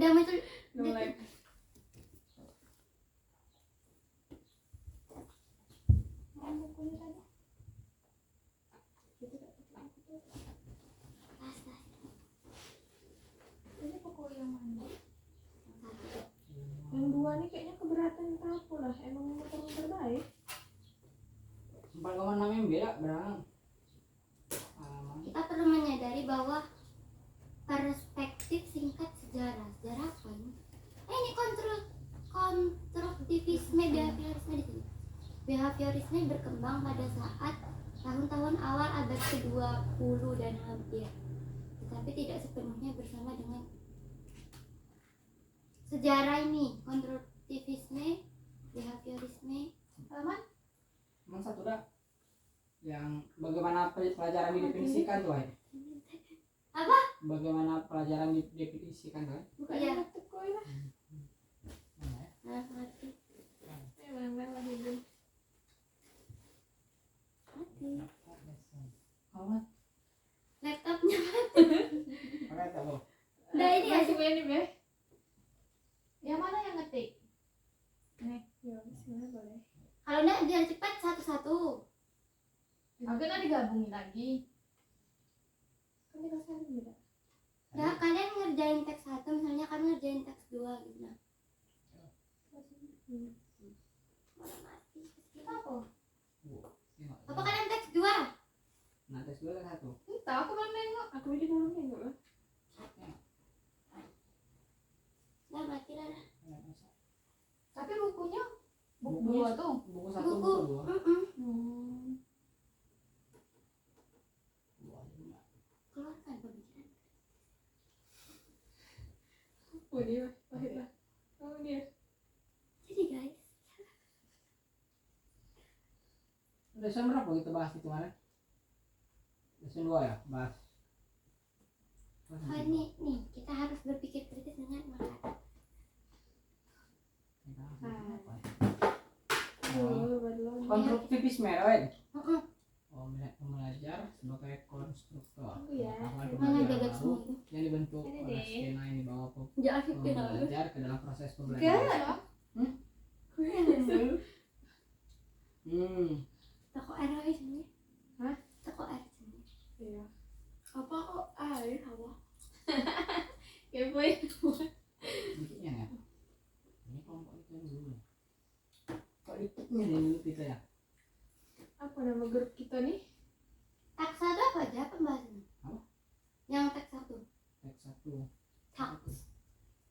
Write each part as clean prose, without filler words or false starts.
Udah muncul. Mulai. Bukunya tadi. Ini buku yang mana? Yang dua nih kayaknya keberatan aku lah. Emang motor terbaik. 4,6 MB lah berang. Kita perlu menyadari bahwa perspektif singkat sejarah apa ini? Ini konstruktivisme behaviorisme di sini. Behaviorisme berkembang pada saat tahun-tahun awal abad ke-20 dan hampir, tetapi tidak sepenuhnya bersama dengan sejarah ini. Konstruktivisme, behaviorisme, Halaman? Emang satu dah. Yang bagaimana pelajaran didefinisikan tuh, ay? apa? Bagaimana pelajaran didefinisikan tuh, ay? Bukan Iya. laptop kau lah. Mana ya? Nah, ngerti. Memang hidup. Mati. Amat. Laptopnya Pakai tak lo? Nah, ini ya. Masih ini be. Yang mana yang ngetik? Nih, ya bismillah boleh. Kalau enggak biar cepat satu-satu. Aku nanti digabungin lagi. Kan dirasain beda. Ya, kalian ngerjain teks 1, misalnya kami ngerjain teks 2 gitu. Nah, malah mati. Apa? Apa kalian teks 2? Nah, tes dua kan satu. Entah, aku belum nengok. Aku ini belum nengok lah. Nah, mati lah. Tapi bukunya buku Bukunya 2 tuh. Buku satu, Buku. buku dua. Keluarkan pemikiran. Oh dia, pahit lah. Oh dia. Jadi guys, Lesson berapa kita bahas itu kemarin? Lesson 2 ya, bahas. ini nih kita harus berpikir kritis dengan mata. Konstruktivisme, right? Heeh. Oh, belajar sebagai konstruktor. Oh, ya. Pengetahuan Mana pembelajaran bebek baru semua itu? yang dibentuk Ini oleh deh. skena yang dibawa Jangan pembelajar ke dalam proses Enggak pembelajaran. lah. Toko air lagi sini. Hah? Toko air sini. Iya. Apa kok air hawa? Ya boy. Bentuknya ya. Ini kelompok itu dulu. Kok dikitnya dulu kita ya? Apa nama grup kita nih? Teks 1 apa aja pembahasannya? Apa? Yang teks 1. Teks 1.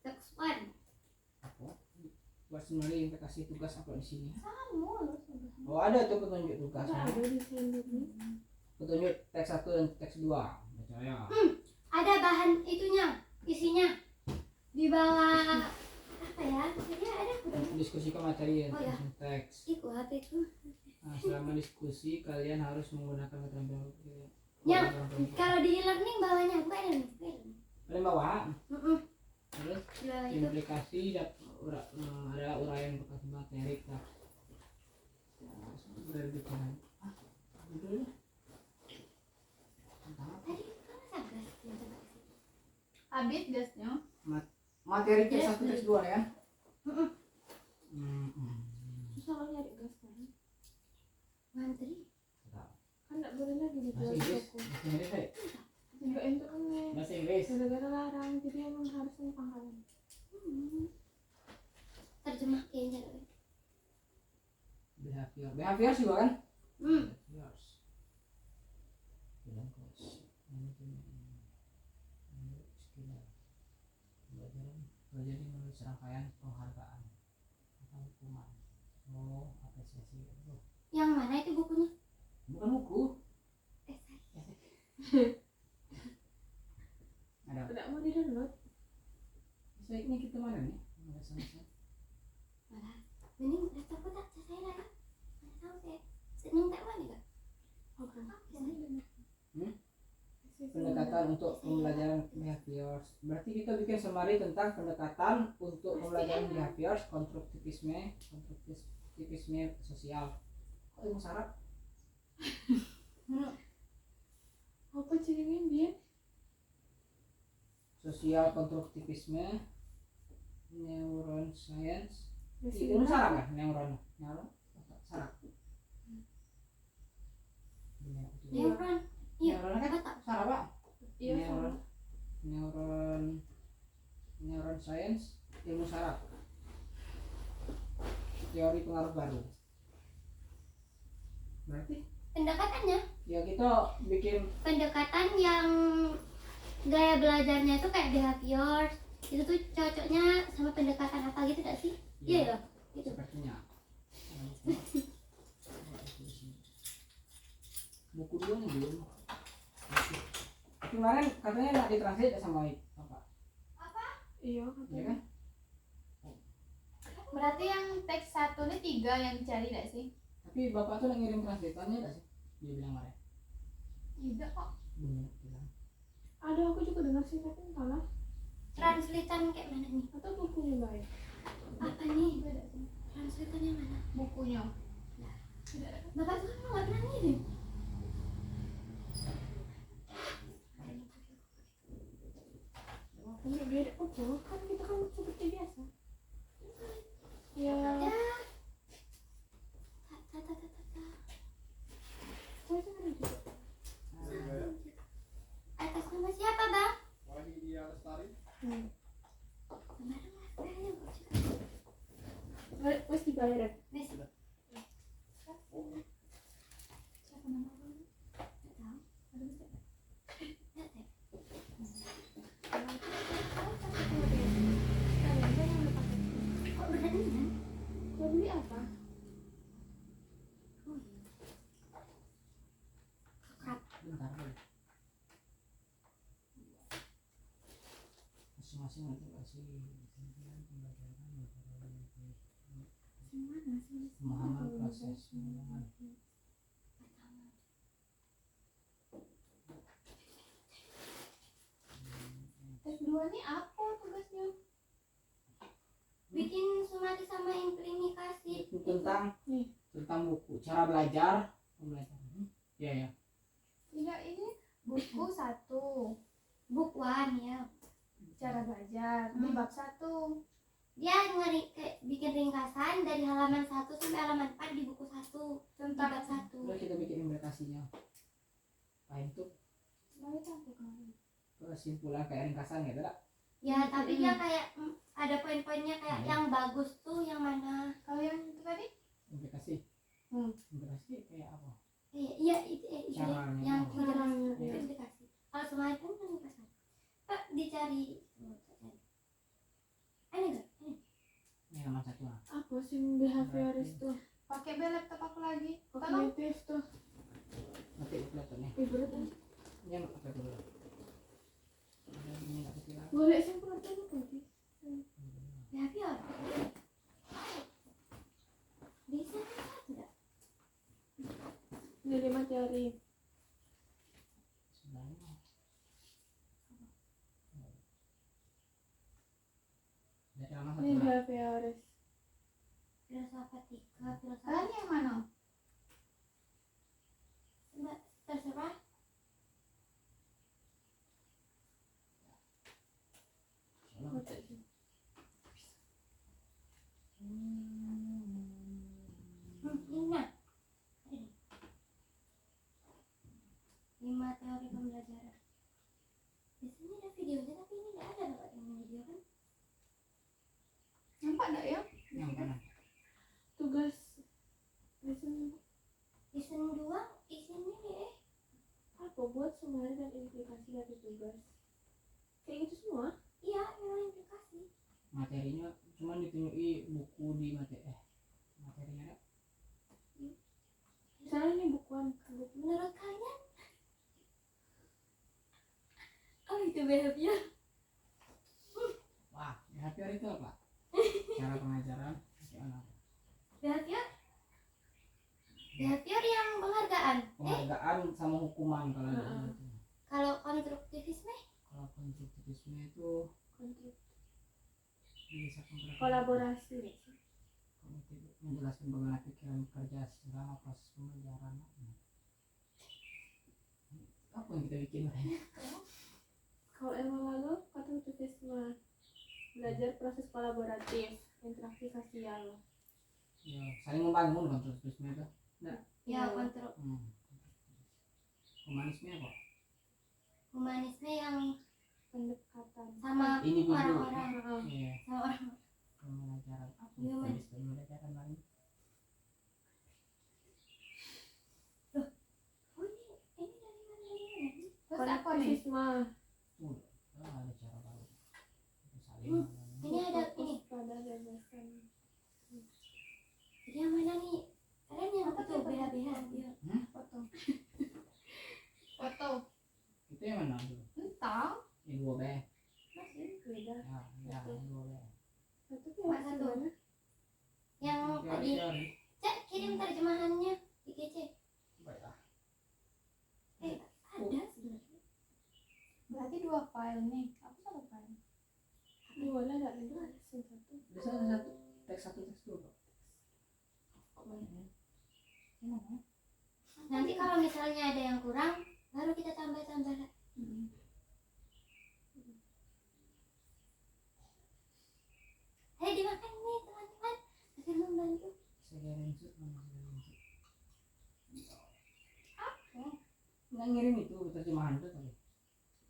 Teks 1. Apa? Buat sendiri yang kasih tugas apa di sini? Kamu. Oh, ada tuh petunjuk tugasnya. Ada di sini. Petunjuk teks 1 dan teks 2. Percaya. Ada bahan itunya, isinya. Di bawah apa ya? Maksudnya ada Diskusikan materi Oh, ya. teks. Iku HP ku. Nah, selama diskusi kalian harus menggunakan keterampilan Yang kalau di e-learning bawahnya bukan ini. paling bawah. Terus Di bawah itu. implikasi ada uraian bekas materi tak. Udah dibikin. Betul. Tadi kan ada gas yang coba isi. Habis gasnya. Materi teks Yes, 1 teks 2 ya. Susah kalau nyari gas kan. Mantri. Kan enggak boleh lagi di Bahasa Inggris. toko. Bahasa Inggris, Pak. Enggak internet. Bahasa Inggris. Gara-gara larang, jadi emang harus pangkalan. Terjemah kayaknya. Behavior juga kan? Behaviors. Bilang coach. Manajemen. Skill. Belajar menulis serangkaian penghargaan atau hukuman. Oh, apresiasi itu. Yang mana itu bukunya? Bukan buku. Ada. Tidak mau di download. Sebaiknya kita mana nih? Nggak selesai. Malah. Mending laptopku tak saya lah. Mana tahu saya. Seneng tak mana enggak? Pendekatan untuk pembelajaran behaviors. Berarti kita bikin summary tentang pendekatan untuk pembelajaran behaviors, konstruktivisme sosial. Kok itu syarat? Apa ceritanya dia? Sosial konstruktivisme neuroscience. Masih Ilmu berapa? saraf kan neuron saraf. Neuron. Iya. Neuron kan Otak. saraf Pak. Iya, Neuron. sama. Neuron science ilmu saraf. Teori pengaruh baru. Berarti Pendekatannya, ya kita bikin pendekatan yang gaya belajarnya itu kayak behavior. Itu tuh cocoknya sama pendekatan apa gitu gak sih? Iya ya, gitu. sepertinya. Buku dua nih belum. Kemarin katanya nak ditranslate sama Bapak. Iya, Ya katanya. kan? Berarti yang teks 1 ini 3 yang dicari gak sih? Tapi Bapak tuh nak ngirim translatornya enggak sih? Dia bilang kemarin. Tidak kok. Bener bilang. Ada, aku juga dengar sih, tapi entahlah. Translatean kayak mana nih? Atau bukunya baik. Apa nih? Beda sih. Translatean yang mana? Bukunya. Bapak tuh kan nggak pernah ngirim. Untuk beda apa? Kan kita kan seperti biasa. Ya, Ya. Tata. saya kan ada juga. Atas nama siapa bang? Wahidiyah Lestari. Kemarin mas kayaknya kok Wes dibayar ya? Wes. Siapa nama kamu? Nggak tahu. Ada bisa? Nggak tahu. Kok beranian? Kau beli apa? Oh iya. Kekrap. Bentar dulu. Masing-masing nanti kasih pembelajaran Mana sih? pemahaman proses pengalaman. Pertama. Tes 2 nih apa tugasnya? Bikin sumati sama implementasi. Itu tentang Nih. tentang buku cara belajar pembelajaran. Ya ya. Tidak, ini buku 1 Book one ya. cara belajar di bab 1. Dia kayak bikin ringkasan dari halaman 1 sampai halaman 4 di buku 1 Tentang bab 1. Udah kita bikin implementasinya. Nah itu Baik apa kemarin? kesimpulan kayak ringkasan ya, tidak? Ya, tapi dia kayak ada poin-poinnya kayak Hmm. yang bagus tuh yang mana? Kalau yang itu tadi? Implikasi. Hmm. Implikasi kayak apa? Iya, itu deh, Caranya. yang Caranya. itu implikasi. Kalau semua itu kan ringkasan. Pak dicari. Ada nggak? Ini halaman satu lah. Apa sih behavioris tuh? Pakai laptop aku lagi. Tolong. Kognitif tuh. Nanti laptop nih. Berat kan? Ini yang apa dulu? Ada ini nggak kecil. Boleh simpul dulu tadi. Behavior. Bisa enggak? Ini 5 teori. Sebenarnya. Dari halaman satu Ini lah. behavioris. Filsafatika, Kalian filsafat. yang mana? Terserah. Baca sih. Ini nah. Ada nih. 5 teori pembelajaran. Biasanya ada videonya tapi ini nggak ada Bapak yang video kan? Nampak enggak ya? Yang mana? Tugas listen Season 2 isinya apa buat summary dan implikasi dari tugas. Kayak gitu semua. iya memang implikasi. Materinya cuma ditunjuki buku di materinya ada. Misalnya ini bukuan. Menurut kalian oh itu behavior? Wah, behavior itu apa? Cara pengajaran gimana? Behavior yang penghargaan. Penghargaan sama hukuman kalau ada Heeh. gitu. Kalau konstruktivisme Kalau konstruktivisme itu Kontrib. bisa Kolaborasi nggak sih? menjelaskan bagaimana pikiran bekerja selama proses pembelajaran. Apa yang kita bikin? Kalau emang lalu konstruktivisme belajar proses kolaboratif, interaksi sosial. Ya, saling membangun konstruktivisme itu. Ya, kontrol Humanisme apa? humanisme yang Pendekatan. sama Individu. orang-orang, Iya, sama orang. pembelajaran. Human. Pembelajaran lain. Oh ini dari mana? Terus apa nih? Ada cara baru. Saling Hmm. Ini ada ini. Pada gagasan. Jadi yang mana nih? Kalian yang Apa itu tuh? BH-BH ya. Foto. Foto. itu yang mana dulu? Entah. Yang 2B. Masih beda. Ya, yang 2B. Satu tuh Mana yang tuh? mana? Yang tadi. Cak, kirim terjemahannya di GC. Baiklah. Ada sebenarnya. Berarti 2 file nih. Aku 1 file. Boleh enggak itu satu. Bisa satu teks 2. Kok banyak? Gimana? Nanti kalau misalnya ada yang kurang, baru kita tambah-tambah. Hei dimakan nih teman-teman, agar membantu. Screenshot mana screenshot? Nggak ngirim itu terjemahan itu tadi.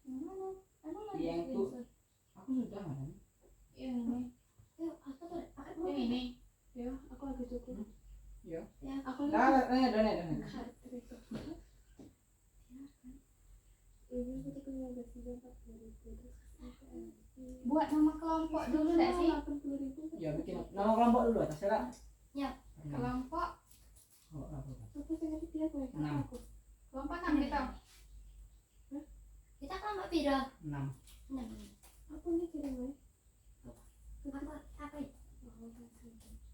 Mana? Emang ada Yang itu screenshot? aku sudah ada. Yang ini. Yuk, apa tuh? Pakai Yang ini. Ya, aku lagi cukup. Ya. Ya, aku Dah, lagi. dah. Ini aku tuh punya gaji 40.000 terus Buat nama kelompok dulu enggak sih? 80.000. Ya bikin nama kelompok dulu atas ya. Ya. Kelompok Kelompok. aku sengaja dia gue Enam. aku. Kelompok 6 kita. Kita kelompok piro? 6. Nah, Aku nih kirim gue. apa itu?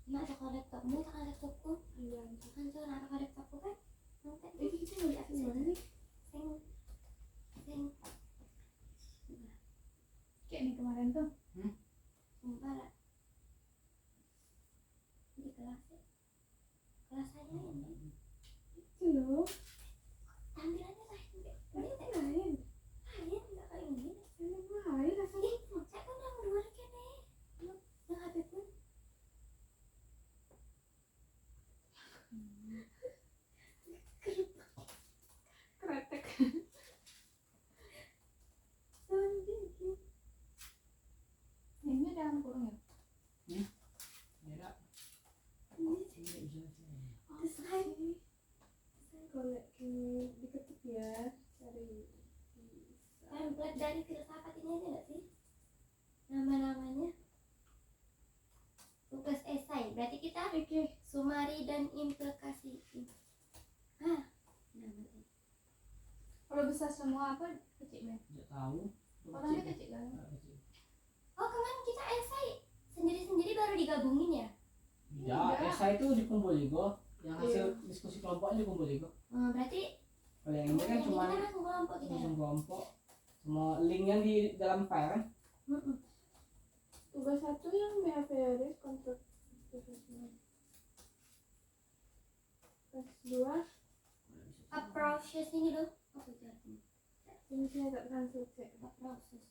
Nak toko laptopmu, toko laptopku. Iya. Kan coba nak toko laptopku kan. Nanti Ini kita nggak bisa gimana nih? sing Kayak nih kemarin tuh. sumpah lah. Di kelas ya. Kelas saya ini Itu loh. tampilannya lain. Ini lain. Lain enggak kayak ini. Emang lain rasanya. Saya kan yang dua kene. Yang HP pun Kretek. Ini dalam kurung ya? Ya. terus lain. Kalau ini diketik ya, cari Template dari filsafat ini ada nggak sih? Nama-namanya tugas esai. Berarti kita Oke. sumari dan implikasi. Namanya. Kalau besar semua apa kecil ya? Tidak tahu. Oh tadi kecil kan? Oh kemarin kita esai sendiri-sendiri baru digabungin ya? Ya, esai itu dikumpul juga. Yang hasil diskusi kelompoknya dikumpul juga. Berarti Kalau yang ini kan cuma kita langsung kelompok kita ya? langsung kelompok. Semua linknya di dalam file kan? Tugas 1 yang behavioris kontrak. Tugas 2 Approaches ini loh. Apa itu artinya? ini saya agak translate. Approaches.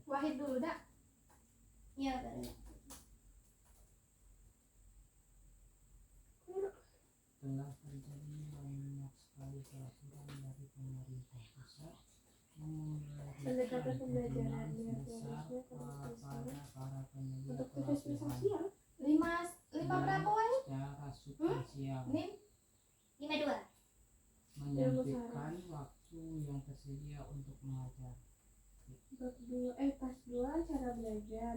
Wahid dulu dah. Iya baru. Telah terjadi banyak sekali peraturan dari pemerintah pusat Pendekatan pembelajaran besar behaviorisme pada para penyedia untuk tugasnya pelatihan sosial. 5 berapa Wahid? secara substansial, Nim 52. menyempitkan waktu yang tersedia untuk mengajar. bab 2 pas 2 cara belajar.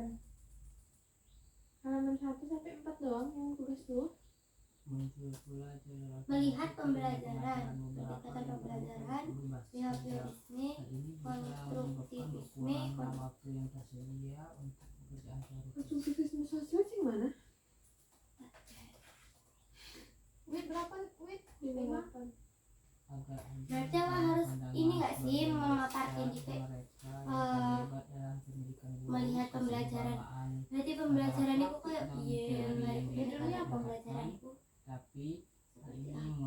Halaman 1 sampai 4 doang yang tugas tuh. Muncul pula jalan Melihat pembelajaran, beberapa pendekatan pembelajaran, berbasis behaviorisme, hal ini bisa menyebabkan konstruktivisme, kekurangan waktu yang tersedia untuk pekerjaan teoritis. Konstruktivisme sosial sih mana? Wait berapa? Wait Di 8. Agar Berarti apa harus ini nggak sih memaparkan di melihat pembelajaran. Berarti pembelajaran itu kayak iya, judulnya pembelajaran itu. tapi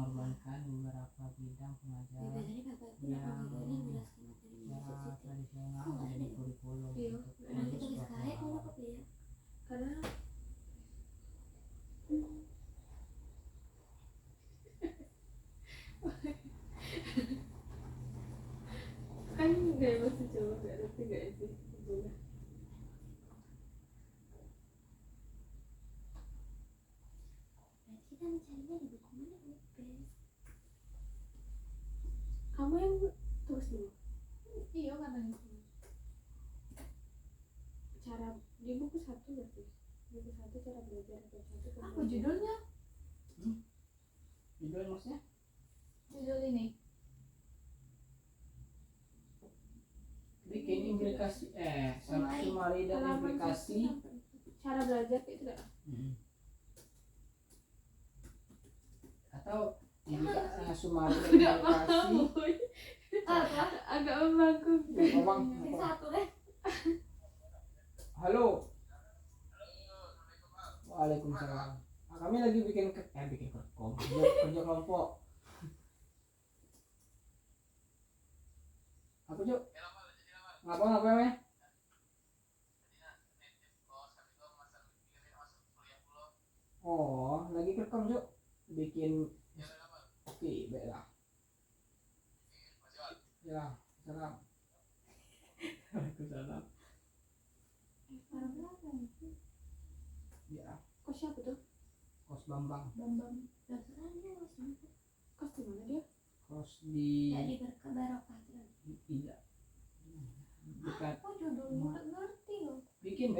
mengorbankan beberapa bidang Ya, pengajaran biasanya bapak pun aku juga ini menjelaskan materi secara musik itu. tradisional Oh, nggak menjadi ada. kurikulum Iya. untuk Nanti khusus tulis pelaku kayak kalau awal. kok ya. Karena kan gak masih Jawa gak ngerti gak sih boleh. Berarti kita mencarinya di buku mana Bu? Bes. Kamu yang tulis dulu. Iya katanya. Cara di buku 1 berarti. Buku 1 cara belajar bab 1 Apa judulnya? Judul maksudnya Judul ini. bikin implikasi summary dan Halaman implikasi. 1 sampai 4. Cara belajar itu enggak? Atau summary dan Enggak implikasi. paham. Apa? Agak membangkang. Ngomong. Yang satu deh. Halo. Waalaikumsalam. Nah, kami lagi bikin kerkom, kerja kelompok. Aku Cuk. Ngapa ya? Oh, lagi kerkom Cuk. Bikin. Oke, baiklah. Ya, salam. Waalaikumsalam. Ya, Kos siapa tuh? kos Bambang. Bambang. Daftarannya langsung. Kos di mana dia? Kos di Ya di Berkah Barokah tuh. tidak dekat. Apa judulnya? Nggak ngerti loh. Bikin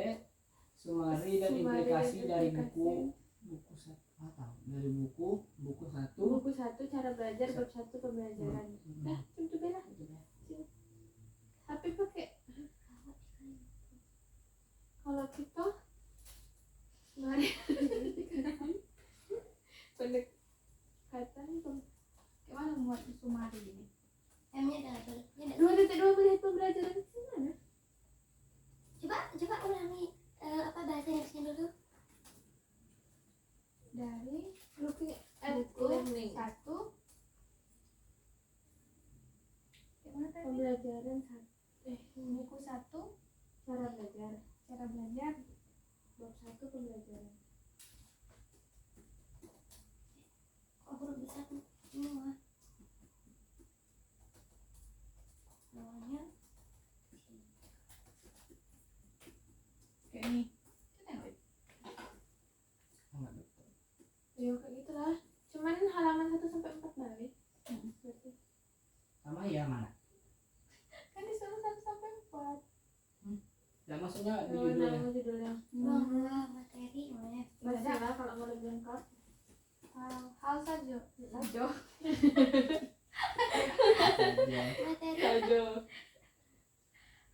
summary dan Summary implikasi dan dari implikasi. buku satu dari buku satu. Buku 1 cara belajar bab 1 pembelajaran. Dah, itu bela. HP pakai. Kalau kita mari pendekatan Gimana membuat sumari ini? M-nya double. Ya, 2.2 melihat pembelajaran di mana? coba ulangi apa bahasa Inggrisnya dulu. Dari Looking buku learning. 1. Gimana tadi? Pembelajaran Buku 1. cara belajar Cara belajar. bab 1 pembelajaran. Kok huruf besar semua? Awalnya Kayak ini. Kita nggak? Enggak betul. Ya kayak gitulah. Cuman halaman 1 sampai 4 balik. Berarti Sama ya mana? Kan disuruh 1 sampai 4. Ya maksudnya di oh, judulnya. nama judulnya. bahwa materi namanya. Baca lah kalau mau lebih lengkap. Hal saja. Sajo. Materi Sajo.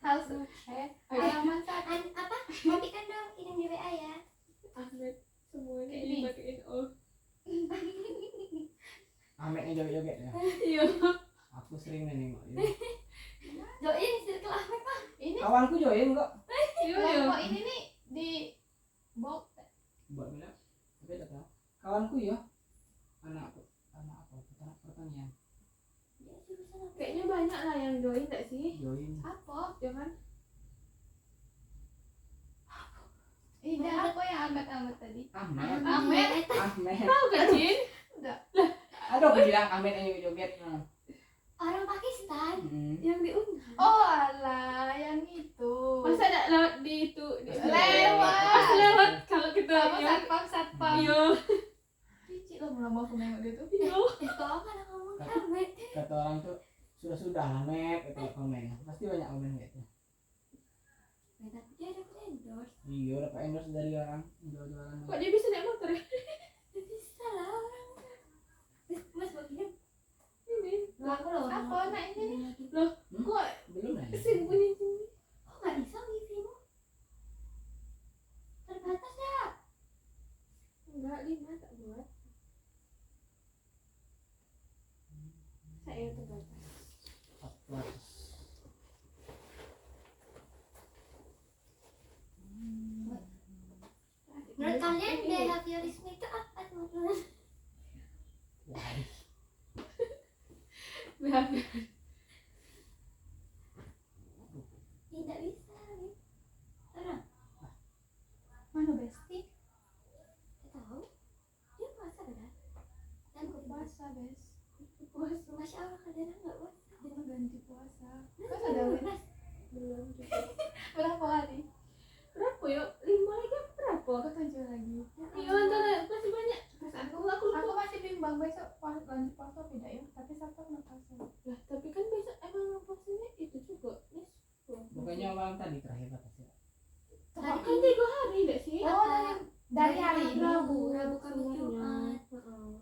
Hal halaman 1. apa? Kopikan dong, kirim di WA ya. Ahmed semuanya Kayak ini. dipakein oh. Ahmed nih joget-joget ya. Iya. Aku sering nengok ini. Join circle Ahmed Pak. Ini Kawanku join kok. Iya. kelompok ini nih di box. Buat mina. Tapi tak tahu. Kawanku ya. Anak apa? Anak pertanian. Dia jurusan apa? Kayaknya banyak lah yang join enggak sih? Join. Apa? Jangan. Ini apa yang Ahmed tadi? Ahmed. Ahmed. Ahmed. Tahu gak Jin? Udah. Aduh, aku bilang Ahmed yang joget. Orang Pakistan. Yang diunggah. Oh alah, yang itu. Masa ada lewat di itu Lewat. Pas lewat kalau kita Sama satpam. Iya. Cici lo belum mau nengok dia tuh. Iya. Kok mana ngomong Ahmed? Kata orang tuh sudah Ahmed itu komen. Pasti banyak komen gitu. Tapi dia dapat endorse. Iya, dapat endorse dari orang jual-jualan. Kok dia bisa naik motor ya? Dia bisa lah orang. Mas mau kirim? Ini. Loh, aku loh. Apa anak ini? Kok Belum nanya. mesin bunyi sini? Kok nggak bisa wifi-mu? Terbatas ya? Enggak, 5 tak buat. Saya terbatas. Upload. Menurut kalian behaviorisme itu apa teman-teman? Wah, behavior. Tidak bisa nih. Orang Mana Besti? nggak tahu. Dia puasa kan? Dan Aku puasa, Bes. Puasa Masya Allah kadang nggak puasa. Aku ganti puasa. Nah, Kan ada Mas, belum juga. berapa hari? Berapa yuk? 5 lagi apa berapa? Aku 7 lagi. Iya, antara masih banyak. Perasaan aku Aku lupa. masih bimbang besok ganti puasa beda ya. Tapi Sabtu aku nggak puasa. Lah, tapi kan besok emang puasanya itu juga. Nis. Bukannya malam tadi terakhir batas ya? Tadi kan 3 hari enggak sih? Oh, dari hari ini. Rabu, Kamis, semuanya. Jumat. Heeh.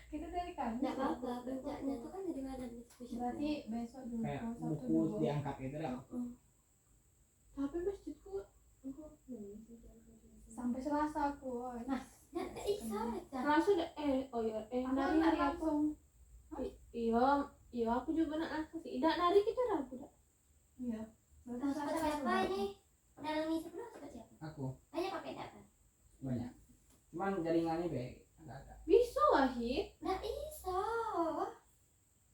Kita dari Kamis. Nggak apa-apa, puncaknya tuh kan dari malam spesial. Berarti besok dulu. Kayak Sabtu buku dulu. diangkat gitu lah. Tapi masjidku aku Sampai Selasa aku. woy. Nah, nggak bisa aja. langsung ada oh ya Aku nari nggak hari apa? langsung. Iya, iya aku juga nak langsung sih. Tidak nari kita Rabu dah. Iya. Berarti Pas Selasa siapa langsung. ini? Dalam misi belum seperti siapa? Aku Hanya pakai data. banyak. Cuman jaringannya baik agak-agak. Bisa Wahid. Nggak bisa.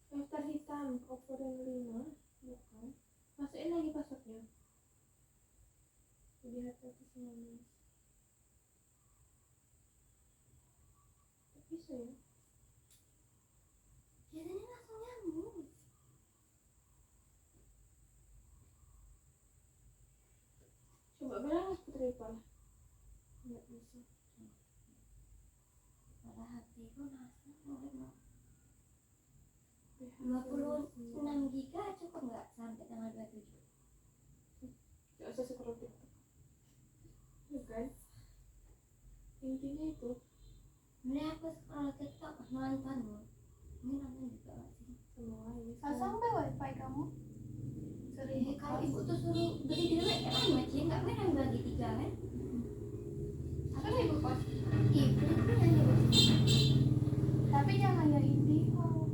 Daftar hitam Oppo Reno 5 bukan. Masukin lagi passwordnya. Jadi hati-hati semuanya. Bisa ya? Biasanya langsung nyambung. Coba bilang Mas Putri Pal. Nggak bisa. Malah HP ku langsung 26 giga cukup nggak sampai tanggal 27? Nggak usah scroll TikTok. Bukan. Intinya itu. Ini aku scroll TikTok nonton. Ini nonton juga nggak sih? Semua ini. Pasang deh wifi kamu. Kalau ibu tuh suruh beli di luar kan aja nggak main bagi 3 kan? Aku nih ibu kos. Ibu itu yang nyuruh. Tapi jangan yang IndiHome.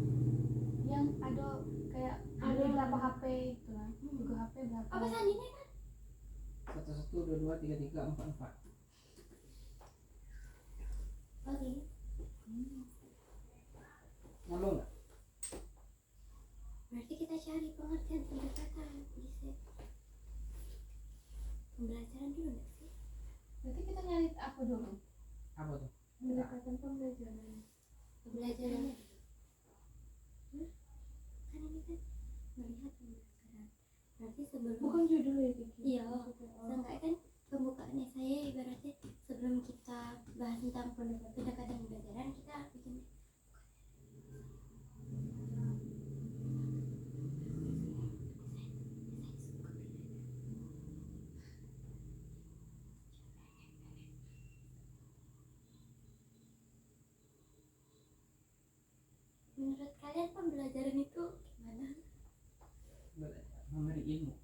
Yang ada kayak ada berapa HP itu kan. 3 HP berapa? Apa sandinya kan? 11, 22, 33, 44. Oke. Nyambung nggak? Berarti kita cari pengertian pendekatan bisa. Pembelajaran dulu nggak sih? Berarti kita nyari apa dulu? Apa tuh? Pendekatan pembelajaran. Pembelajarannya dulu. Kan ini kan melihat pembelajaran. Berarti sebelum Bukan judul ya Kiki? Iya, seenggaknya kan pembukaannya saya ibaratnya sebelum kita bahas tentang pendekatan pembelajaran kita bikin menurut kalian pembelajaran itu gimana? Belajar memberi ilmu.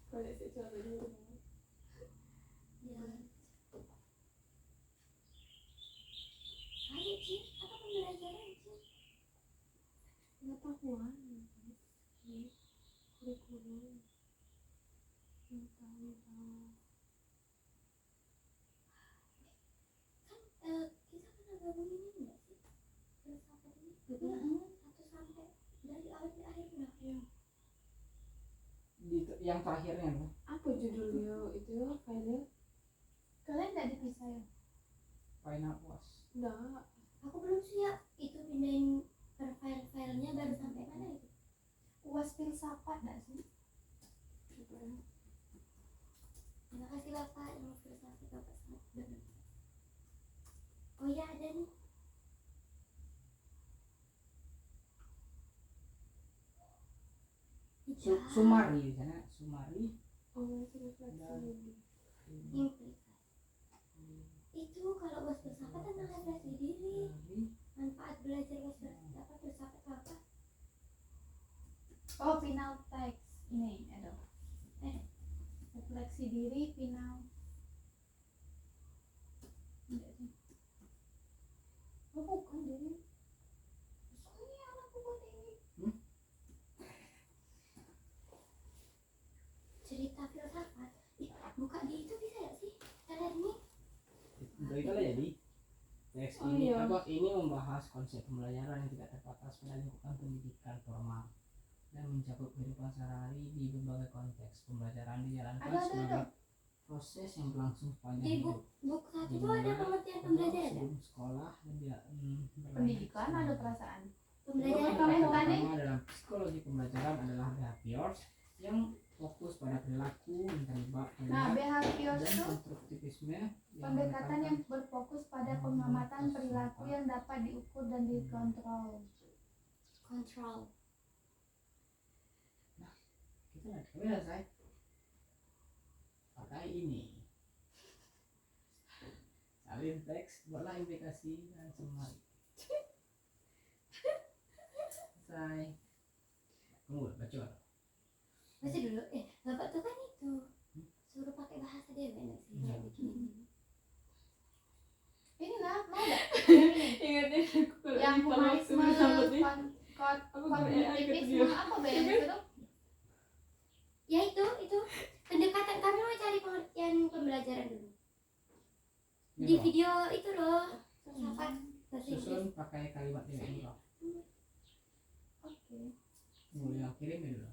Boleh sih coba dulu. Ya. Ayo Ci, apa pembelajaran Ci? Pengetahuan. Kurikulum. Tahu. Kan kita pernah gabung ini enggak sih? Filsafat ini. Satu sampai dari awal ke akhir udah. Yang terakhirnya tuh Apa judulnya itu file? Kalian nggak dipisah ya? final was. Enggak. Aku belum siap itu pindahin per file-filenya baru sampai mana itu? UAS filsafat nggak sih? Terima kasih Bapak yang filsafat Bapak sangat benar. Oh ya ada nih. Sumari di sana, sumari. Oh, masih refleksi ini. Implikasi. Itu kalau bahas filsafat tentang refleksi diri. Manfaat belajar bahas filsafat apa? Oh, final text ini ada. Refleksi diri final. Enggak sih. Oh, bukan deh. Soalnya anakku buat ini. Cerita filsafat. Ih, buka di itu bisa ya sih? Kita lihat ini. Dari kali jadi Teks Oh, ini iya. ini membahas konsep pembelajaran yang tidak terbatas pada lingkungan pendidikan formal dan mencakup kehidupan sehari-hari di berbagai konteks. Pembelajaran dijalankan Ada. sebagai proses yang berlangsung sepanjang Di hidup. buku satu tuh ada pengertian pembelajaran ya? Sebelum sekolah dan Pendidikan ada perasaan. Pembelajaran Kamu apa? bukan nih? pertama dalam psikologi pembelajaran adalah behaviors yang fokus pada perilaku yang terlibat Nah, terlihat behaviors dan itu konstruktivisme yang pendekatan yang menekankan berfokus pada pengamatan perilaku yang dapat diukur dan dikontrol. Control. kita nggak selesai pakai ini salin teks buatlah implikasi dan summary selesai. Kamu baca Baca dulu. Bapak tuh kan itu suruh pakai bahasa dia enak sih kayak bikin. Ini nah, mau nggak? Ingatnya aku kalau Yang di kalau waktu humanisme, bersama dia. Aku kognitivisme, apa beda itu tuh? Ya itu pendekatan kami mau cari pengertian pembelajaran dulu. Di video itu loh. Apa? Bahasa Inggris. susun pakai kalimat ini loh. Oke. Mulai yang kirim dulu.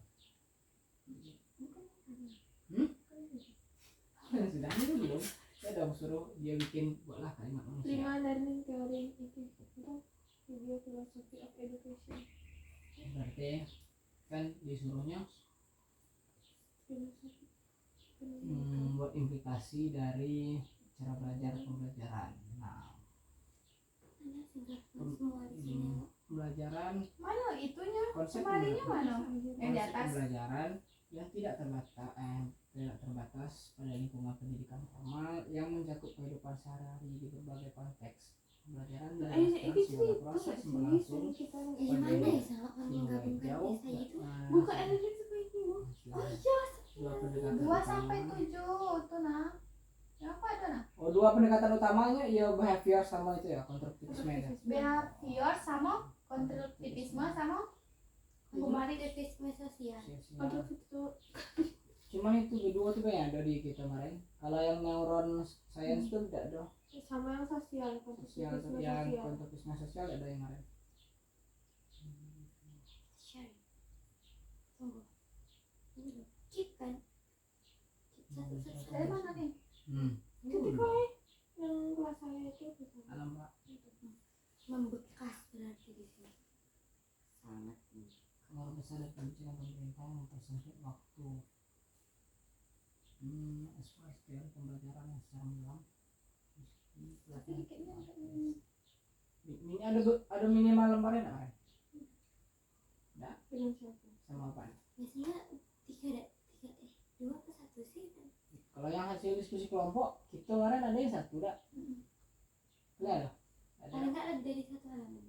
Sudah ini belum. Saya udah suruh dia bikin buatlah kalimat manusia. 5 learning theory itu video philosophy of education. Berarti kan disuruhnya Filosofi. buat implikasi dari cara belajar pembelajaran. Nah, Mana sih semua di sini. pembelajaran Mana itunya? konsep Kemarinnya mana? Yang di konsep atas. pembelajaran yang tidak terbatas pada lingkungan pendidikan formal yang mencakup kehidupan sehari-hari di berbagai konteks. Pembelajaran dilakukan sebagai proses yang berlangsung Mana ya sama kami gabungkan jauh. saya itu. Buka energi seperti itu. Oh iya. Dua pendekatan 2 sampai utama. 7 tuh nah. Yang apa ada nah? Oh, dua pendekatan utamanya ya behavior sama itu ya konstruktivisme itu. Behavior sama konstruktivisme sama Kognitivisme sosial. Aduh itu Cuman itu kedua tuh yang ada di kita kemarin. Kalau yang neuron science itu tidak ada. sama yang sosial, Sosial tuh yang konstruktivisme sosial ada yang kemarin. Share. Tunggu. Ini loh. Keep kan. Keep satu satu. dari mana nih? ketika yang kelas saya itu bisa Alam Pak. Membekas berarti di sini. Sangat. Pengaruh besar dari kebijakan pemerintah yang mempersempit waktu. SPSTR pembelajaran yang secara mendalam. Tapi kayaknya Ini ada minimal lembarnya nggak? dengan siapa? Sama apa? Biasanya dua atau satu sih kan. Kalau yang hasil diskusi kelompok kita kemarin ada yang satu dah. Ada. Paling nggak lebih dari satu halaman.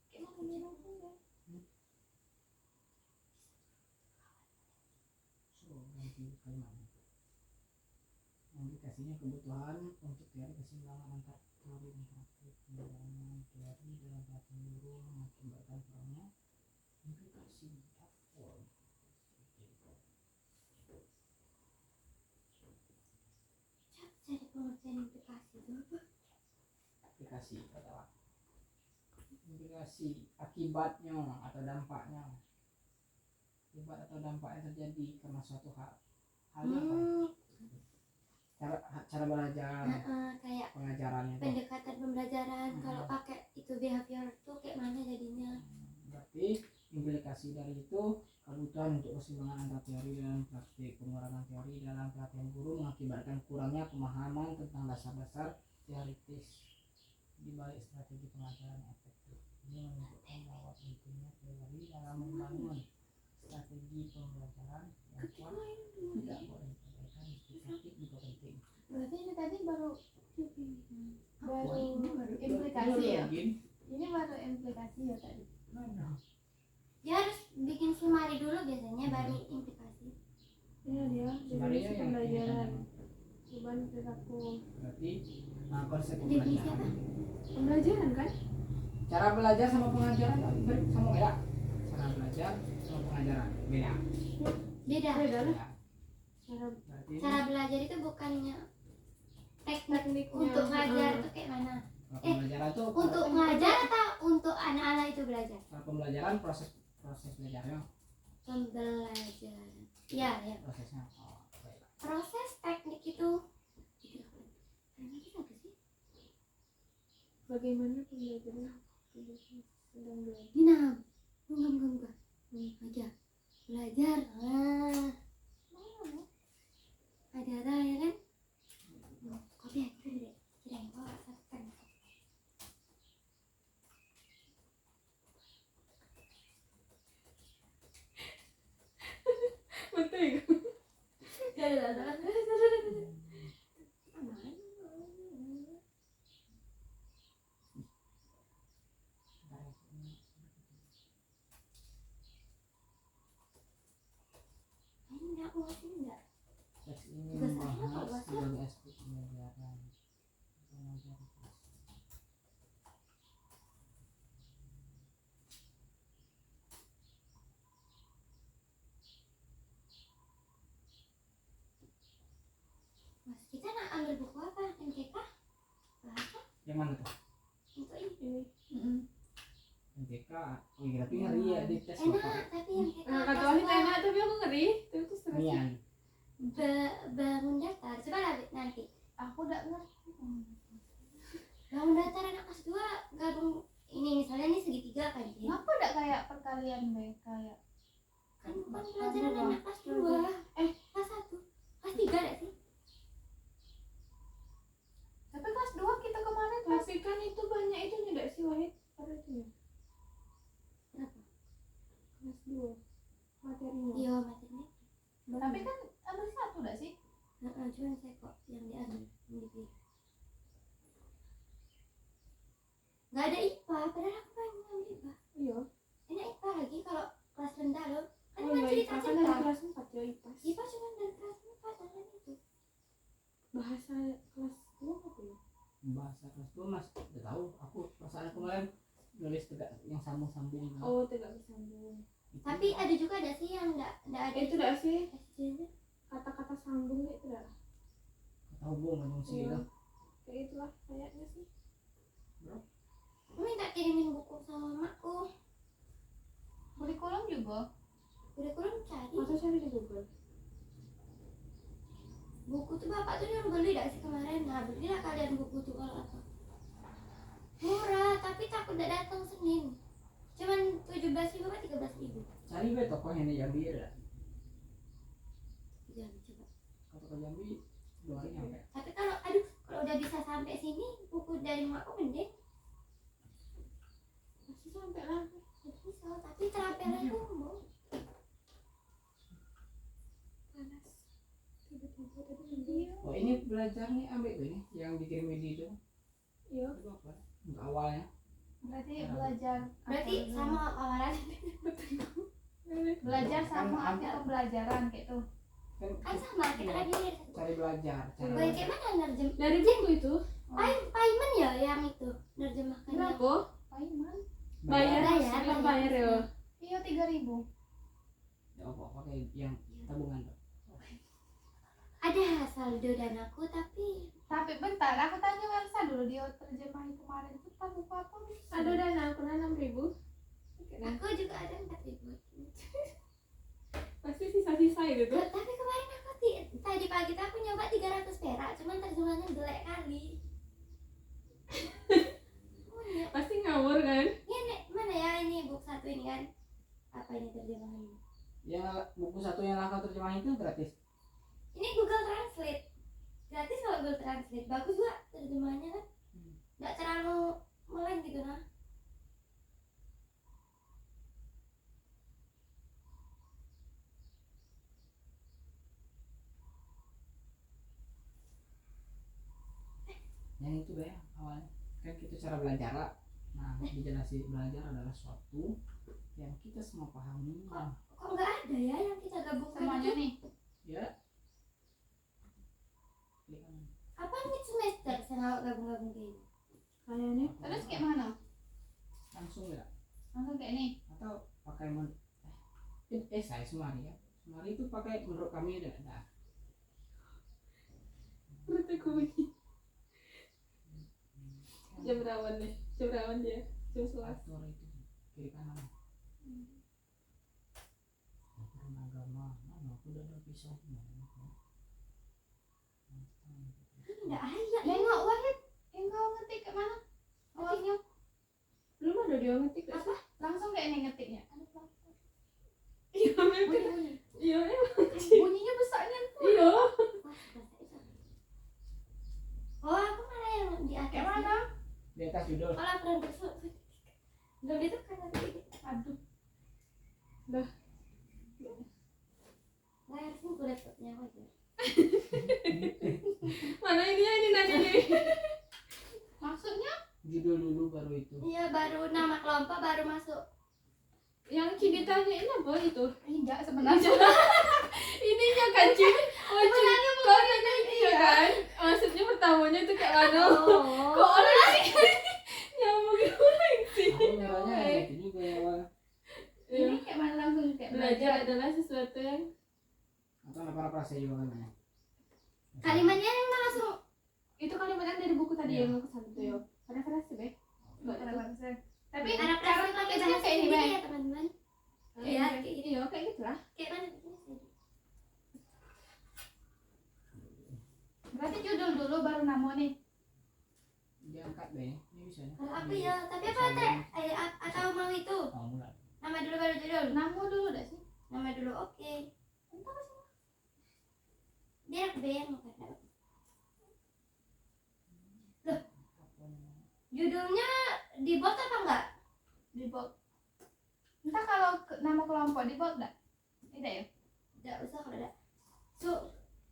kayak mau minum enggak? Ganti kalimatnya. Implikasinya kebutuhan untuk teori keseimbangan antar teori dan praktik pembelajaran teori dalam pelatihan guru mengakibatkan kurangnya implikasi platform. Cari pengertian implikasi itu apa? Aplikasi adalah implikasi akibatnya atau dampaknya. Akibat atau dampak yang terjadi karena suatu hal yang cara belajar Kayak pengajarannya tuh. pendekatan pembelajaran. Kalau pakai itu behavior tuh kayak mana jadinya? Berarti implikasi dari itu kebutuhan untuk keseimbangan antara teori dan praktik. Pengurangan teori dalam pelatihan guru mengakibatkan kurangnya pemahaman tentang dasar-dasar teoritis di balik strategi pengajaran yang efektif. Ini menunjukkan bahwa pentingnya teori dalam membangun strategi pembelajaran yang kuat tidak boleh diabaikan. Praktik juga penting. Berarti ini tadi baru Ini implikasi ya? login. Ini baru implikasi ya tadi. Dia harus bikin summary dulu biasanya baru implikasi. Iya dia Summary-nya definisi yang pembelajaran ini. beban perilaku Berarti konsep Definisi apa? pembelajaran. pembelajaran kan Cara belajar sama pengajaran sama beda. Cara belajar sama pengajaran beda. Beda. beda lah Ya. Berarti ini Cara belajar itu bukannya teknik Tekniknya. untuk ngajar tuh kayak mana? kalau pembelajaran tuh Untuk ngajar atau untuk anak-anak itu belajar? kalau pembelajaran proses belajarnya Pembelajaran. Ya, ya. prosesnya. Oh, baiklah. Proses teknik itu karena kita apa sih? Bagaimana pembelajaran sedang belajar? Enggak. Aja. Belajar. Ada ya kan? Kopi aja deh. Kirain kok kan. Betul ya? Ini enggak mau sih enggak. Teks ini Tugas akhirnya apa, membahas Mas? sebagai aspek pembelajaran. Pembelajaran. Mas, kita nak ambil buku apa? MTK? Bahasa? Yang mana tuh? Untuk ini. Ini. MTK. Oh iya, tapi ngeri ya di tes Enak, Bapak. tapi MTK Nah, kata kelas Wahid dua. enak tapi aku ngeri. Tapi itu stres. Nian. Bangun datar. Coba lah nanti. Aku udah ngerti. Bangun datar anak kelas 2 gabung ini misalnya ini segitiga kan ya. Kenapa udah kayak perkalian be kayak Kan bukan pelajaran anak kelas 2. Kelas 1. Kelas 3 enggak sih? tapi kelas 2 kita kemarin pas Tapi kan itu banyak itu tidak sih Wahid? Pada itu ya. Kenapa? Kelas 2 materinya. Iya, materinya. tapi kan ambil satu udah sih Heeh, cuman saya kok yang diambil yang dipilih. Nggak ada IPA, padahal aku pengen ngambil IPA. Iya. Enak IPA lagi kalau kelas rendah loh. Kan Oh cuma iya, IPA kan cerita-cerita. dari kelas 4 ya IPA. IPA cuma dari kelas 4 jangan itu. Bahasa kelas 2 apa ya? Bahasa kelas 2 Mas. Udah tahu aku perasaan kemarin nulis tegak yang sambung-sambung. kan. Oh, tidak bersambung. Itu Tapi ada juga ada sih yang enggak ada Itu tidak sih SJ-nya. kata-kata sambung itu tidak. kata hubung konjungsi Iya. gitu. Kayak itulah kayaknya sih. Aku minta kirimin buku sama makku. kurikulum juga Kurikulum cari. Masa cari di Google? Buku tuh bapak tuh nyuruh beli dah sih kemarin. Nah belilah kalian buku tuh kalau apa. Murah tapi takut udah datang Senin. Cuman 17.000 apa 13.000. Cari be tokoh yang di Jambi ada. Jangan coba. Kalau ke Jambi 2 hari nyampe. Tapi kalau udah bisa sampai sini buku dari makku mending. Masih sampai lah. Bisa, tapi terapelnya tuh Panas. Tiba-tiba tadi nanti. Oh ini belajarnya ambil tuh ini yang dikirim di itu. Iya. Itu apa? Untuk awalnya. berarti belajar berarti apa dulu? sama awalan belajar sama Kan arti pembelajaran kayak tuh kan sama kita lagi Cari belajar. Cara kayak gimana nerjem Dari buku itu payment ya yang itu nerjemahkannya berapa? Paiman Bayar, Bayar, emang bayar. bayar ya. iya 3.000 Ya apa pakai yang tabungan tuh. ada saldo danaku tapi bentar aku tanya Elsa dulu dia terjemahin kemarin itu tak buku apa Ada dana aku 6.000. aku juga ada 4.000 Pasti sisa-sisa itu tuh. tapi kemarin aku tadi pagi tuh aku nyoba 300 perak cuman terjemahannya jelek kali Pasti ngawur kan? ini mana ya ini buku satu ini kan apa ini terjemahannya Yang buku satu yang Laka terjemahin itu gratis. ini Google Translate gratis kalau Google Translate bagus juga terjemahannya kan nggak terlalu meleng gitu nah Yang itu ya awalnya kan kita cara belajar lah. Nah dijelasin belajar adalah suatu yang kita semua pahami. Nah, kok nggak ada ya yang kita gabungkan semuanya itu? nih ya. Klik kan. Apa nih semester saya gabung-gabung kayak ini Kayaknya. terus kayak mana Langsung ya langsung kayak nih atau pakai saya Sumari ya. Sumari itu pakai menurut kami ada mataku bunyi. Jam rawan nih, jam rawan dia, jam 11. Aktor itu kiri kanan. Aturan agama, mana aku udah ada pisahnya. Enggak ayah. Nengok Wahid, engkau ngetik ke mana? Awalnya Belum ada dia ngetik apa? langsung kayak ini ngetiknya. Iya, memang. Bunyi. Iya, emang. Bunyinya besarnya tuh. Iya. Wah, bahasa itu. Oh, aku malah yang di atas. Kayak mana? Di atas judul. Malah pernah besok. Belum itu kan tadi. Aduh. Layar sini gue laptopnya aja. Mana ini nanya nih. Maksudnya? Judul dulu baru itu. Iya, baru nama kelompok baru masuk. Yang Ci ditanyain apa itu? Enggak sebenarnya. Ininya kan Ci. Oh, Ci. Kok nanya iya kan? Maksudnya pertamanya itu kayak mana? Kok Oh. orang sih nyambungin orang sih? Aku nyaranya yang itu juga ya. Wal. Ini kayak mana langsung kayak Belajar adalah sesuatu yang Atau apa saya juga kan ya. Kalimatnya emang langsung itu kalimat yang dari buku tadi Iya. yang aku sambut tuh yo. Ada versi be? Enggak ada. Tapi anak cara kelas pakai tulisnya bahasa kayak ini, sendiri Bay. ya, teman-teman. Iya, kayak gitu. iya kayak gitu lah. Kayak mana tulisnya? Berarti judul dulu baru nama nih. Diangkat deh. Ini bisa ya. Kalau aku ya, tapi apa teh? Atau mau itu? Oh, mulai. Nama dulu baru judul. Nama dulu dah sih. Nama dulu oke. Biar yang bukan. Judulnya di bold apa enggak? Di bold. Entah kalau nama kelompok di bold enggak? Tidak ya? Enggak usah kalau ada.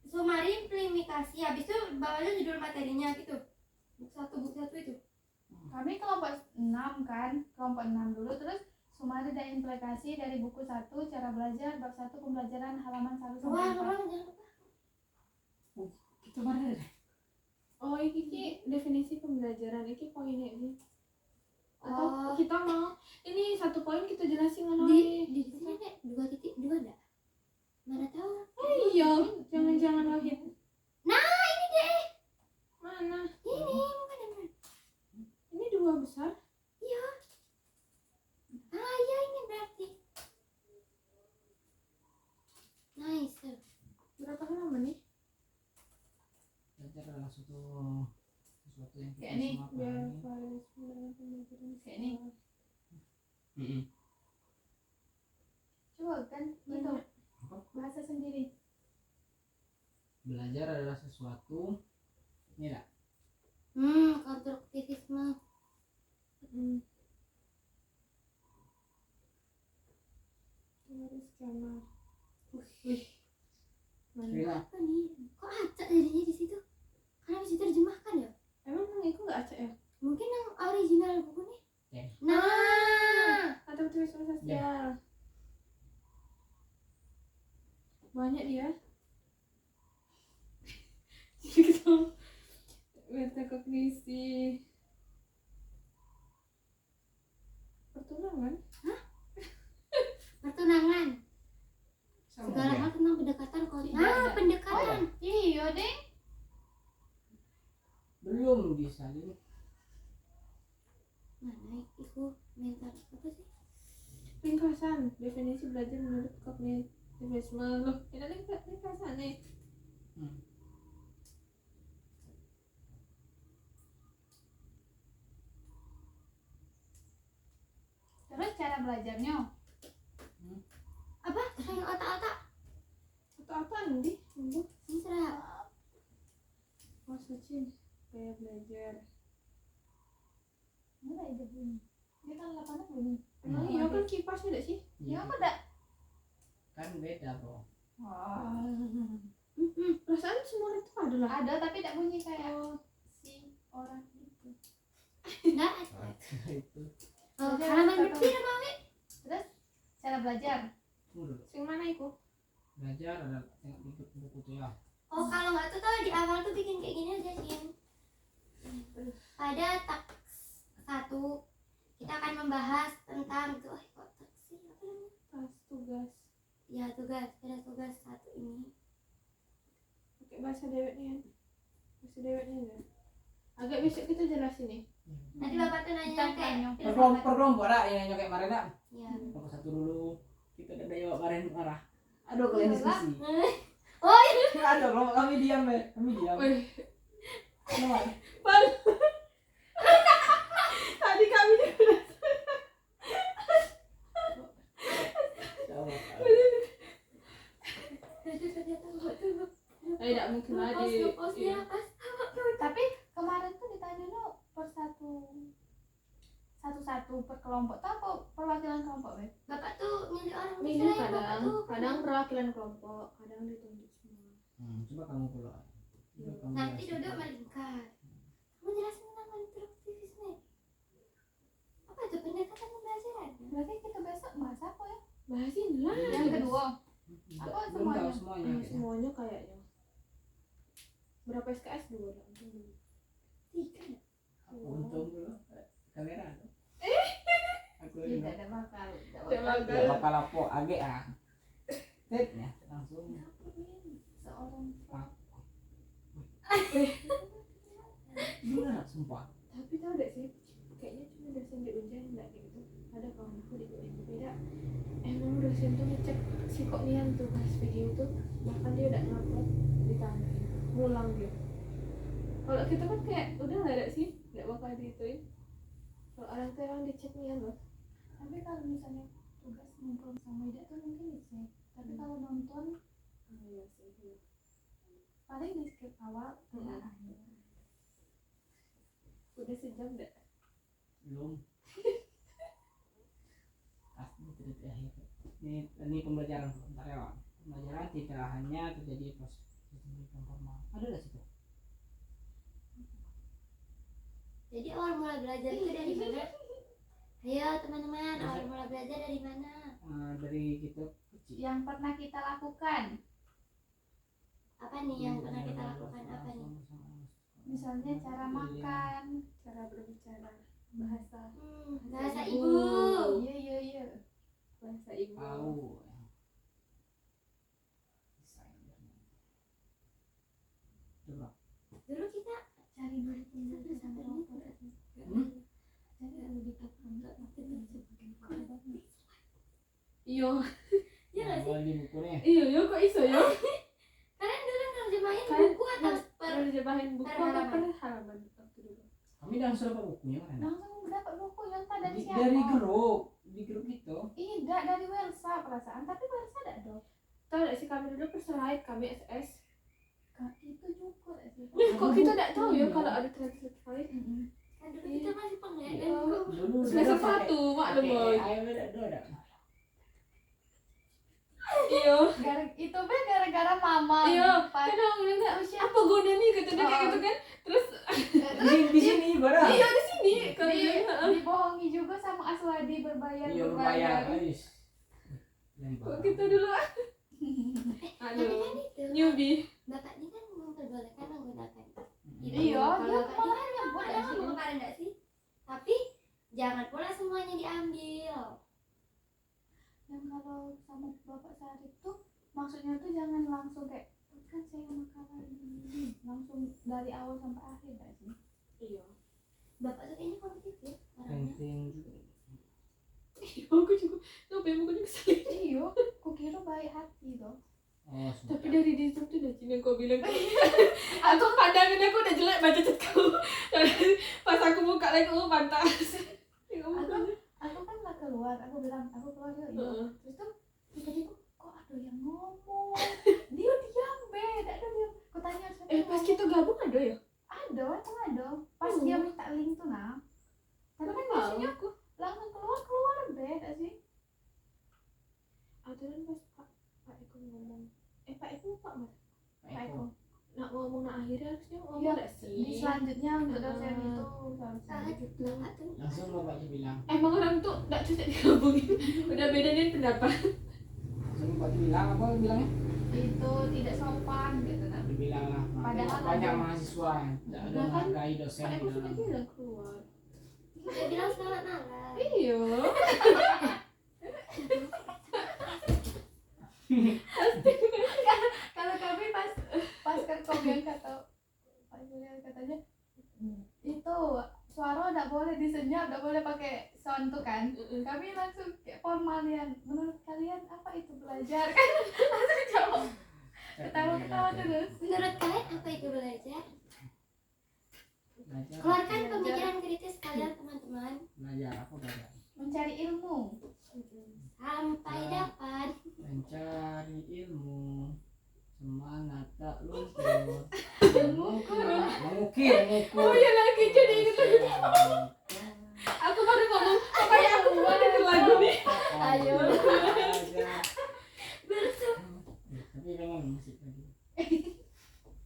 Sumari implementasi. Habis itu bawahnya judul materinya gitu. Buku satu itu. Kami kelompok 6 kan, kelompok 6 dulu, terus sumari dan implikasi dari buku 1 cara belajar bab 1 pembelajaran halaman 1 Wah, sampai 4. orang jangan lupa. Kita mana deh? Oh, iki definisi pembelajaran iki poinnya ini. Oh. Atau kita mau ini satu poin kita jelasin ngono Di sini nek 2.2 enggak? Mana tahu? iya, jangan-jangan Wahid. Nah, ini deh. Mana? Ini bukan yang Ini dua besar. iya. Ah, iya ini berarti. Nice. Berapa halaman nih? Belajar adalah sesuatu yang kita Kayak ini, semua Biar pahami. Faris mendalam pembelajaran Kayak ini. Mm-mm. Coba kan gitu. Apa? Bahasa sendiri. Belajar adalah sesuatu. Ini enggak? Konstruktivisme. Faris Kamar. Wih. Mana? Iya. Apa nih? Kok acak jadinya di situ? Karena bisa terjemahkan ya? Emang yang itu nggak acak ya? Mungkin yang original buku nih. Oke. Nah, Atau tulisan sosial? Banyak dia. Gitu. Metakognisi. Pertunangan? pertunangan. Sama Segala ya? hal tentang pendekatan Tidak Nah, ada. pendekatan. Iya deh. Belum disalin. Mana itu mental apa sih? Ringkasan. Definisi belajar menurut kognitivisme. Loh, ini ada ringkasan nih. Hmm. Terus cara belajarnya. Apa? Kayak otak-otak. Atau apaan nih? Tunggu. Misra. Masukin kayak belajar. Mana itu bunyi? Dia kan 8 bunyi. Emang Hmm. iya kan kipas ada sih? Ya Iya. apa dak? Kan beda bro. Perasaan semua itu ada lah. Ada tapi tidak bunyi kayak Oh, si orang itu. Enggak. Itu. Oh, Belajar halaman atau- berapa ya, Mami? Terus cara belajar. Tunggu dulu. sing mana itu? Belajar adalah tengok buku tuh ya. Oh, kalau nggak tuh di awal tuh bikin kayak gini aja, Sin. Pada teks 1 kita akan membahas tentang itu. Kok teks sih? Apa namanya? Tas tugas. Ya, tugas. Ada tugas 1 ini. Pakai bahasa dewek nih kan. Masih deweknya enggak. Agak besok kita jelasin nih. Nanti bapak tuh nanya Kita kayak tanya. Per kelompok dah yang nanya kayak kemarin dah. ya. Kelompok satu dulu. Kita udah jawab kemarin marah. Aduh kalian diskusi. Oh iya. Aduh kelompok kami diam ya. Kami diam. Wih, Kenapa? baru. Tadi kami juga tidak mungkin lah di Posnya pas. Tapi kemarin tuh ditanya lo per satu per kelompok tuh apa perwakilan kelompok Beb? Bapak tuh milih orang milih misalnya bapak kadang, tuh kadang perwakilan kelompok, kadang ditunjuk semua. Coba kamu keluar. Coba kamu nanti jelasin. duduk melingkar. Kamu jelasin tentang konstruktivisme. Apa itu pendekatan pembelajaran? Berarti kita besok bahas apa ya? Bahasin lah. Yang kedua. Tidak, Apa belum tahu semuanya? semuanya. kayaknya. Semuanya kayaknya. Berapa SKS? 2 lah. 3. Untung dulu kamera. Aku lagi Tidak ada bakal. Tidak bakal. ya bakal apa age ah. Tetnya langsung Seorang pak. Gila sumpah. Tapi tau gak sih, kayaknya cuma dosen di Unjan enggak kayak gitu. Ada kawan aku di UIN beda. Emang dosen tuh ngecek psikoknian tuh pas video tuh, bahkan dia udah ngupload ditambahin, ngulang dia. Kalau kita kan kayak udah nggak ada sih, nggak bakal diituin. Kalau orang tuh emang dicek nian loh. Tapi kalau misalnya tugas ngumpul sama Ida tuh mungkin dicek. Tapi kalau nonton Oh iya sih. Iya. paling di skip awal tengah akhir. Udah sejam enggak? Belum. Pasti tidak akhir. Ini pembelajaran sebentar ya. Pembelajaran tidak hanya terjadi proses pendidikan formal. Ada di situ. Jadi awal mula belajar itu dari mana? Ayo teman-teman, awal mula belajar dari mana? Dari kita kecil. Yang pernah kita lakukan, Apa nih yang pernah kita lakukan? Apa nih? misalnya cara makan, Cara berbicara, bahasa, Bahasa ibu. iya. bahasa ibu. Tahu. Coba. Dulu kita cari dulu pembuka sampai lapor. Cari dulu di pembuka. Iya, Iya nggak sih? Di bukunya. iya kok iso ya? Kalian dulu nerjemahin Kalian- buku atau per? Pernah jebahin buku per apa halaman? per halaman waktu dulu? Kami langsung dapat bukunya kan? Langsung dapat buku yang tak dari siapa? Dari grup, di grup itu. Iya, dari Welsa perasaan, tapi Welsa ada dong. Tahu gak sih kami dulu perserahit kami SS. Itu juga sih. Kok kita tidak tahu ya kalau ada certified? Kan dulu kita masih pengen Iya. Dulu Semester 1 maklum boy. Ayo ada. Iya. Itu be gara-gara mama. Iya. Pas- Kan aku bilang apa gunanya kata dia kayak gitu kan? Terus Di sini barang. iya di sini kami dibohongi juga sama Aswadi berbayar. Iya berbayar. Guys. kok kita dulu Tapi aduh kan itu newbie. bapak ini kan memperbolehkan menggunakan Iya, Kalau dia bapak malah ini nyebut ada ya kan sih. kemarin nggak sih? Tapi jangan pula semuanya diambil. Yang kalau sama bapak saat itu maksudnya tuh jangan langsung kayak kan saya makanan ini langsung dari awal sampai akhir gak sih? Iya. Bapak tuh kayaknya kompetitif orangnya. Penting. Iya aku juga. Tapi bukannya kesel. Iya, kok kira baik hati toh. Oh, Tapi dari di situ tuh udah Cina kau bilang aku pandangan aku udah jelek baca chat kau. Pas aku buka lagi pantas. Aku kan nggak keluar, aku bilang aku keluar yuk. Heeh. Terus tuh tiba-tiba kok ada yang ngomong. Dia diam be, tidak ada diam. Aku tanya siapa yang Pas ngomong? kita gabung ada ya? Ada, emang ada. Pas Oh. dia minta link tuh nah. Tapi kan biasanya aku. langsung keluar be, gak sih? Ada kan pas Pak Eko ngomong. Pak Eko Pak Mas. Pak Eko. Nak ngomong nak akhirnya harusnya ngomong Iya, nggak sih? Di selanjutnya untuk dosen Ah. itu Salah seharusnya. gitu bapak tuh. langsung bapaknya bilang. Emang orang tuh nggak cocok digabungin. Udah bedanya pendapat. Langsung bapaknya bilang apa bilangnya? Itu tidak sopan gitu kan. Dibilang lah. Padahal banyak ada- mahasiswa yang tidak ada Nah, kan menghargai dosen Pak di Eko sudah dalam. bilang keluar. Dia bilang selamat malam. Iya. Kalau kami pas kerkom yang kata Pak Ibu lihat katanya itu suara nggak boleh disenyap, nggak boleh pakai sound tuh kan. Kami langsung kayak formalian, menurut kalian apa itu belajar? Kan langsung jawab, ketawa-ketawa terus. Menurut kalian apa itu belajar? Belajar. Keluarkan pemikiran kritis kalian teman-teman Belajar apa belajar? Mencari ilmu. sampai dapat. Mencari ilmu, semangat tak luntur, mengukir. Oh iya lagi jadi inget lagi. Aku baru ngomong apa ya, aku baru denger lagu nih. Ayo. Belajar. Bersuk. Tapi memang musik lagi.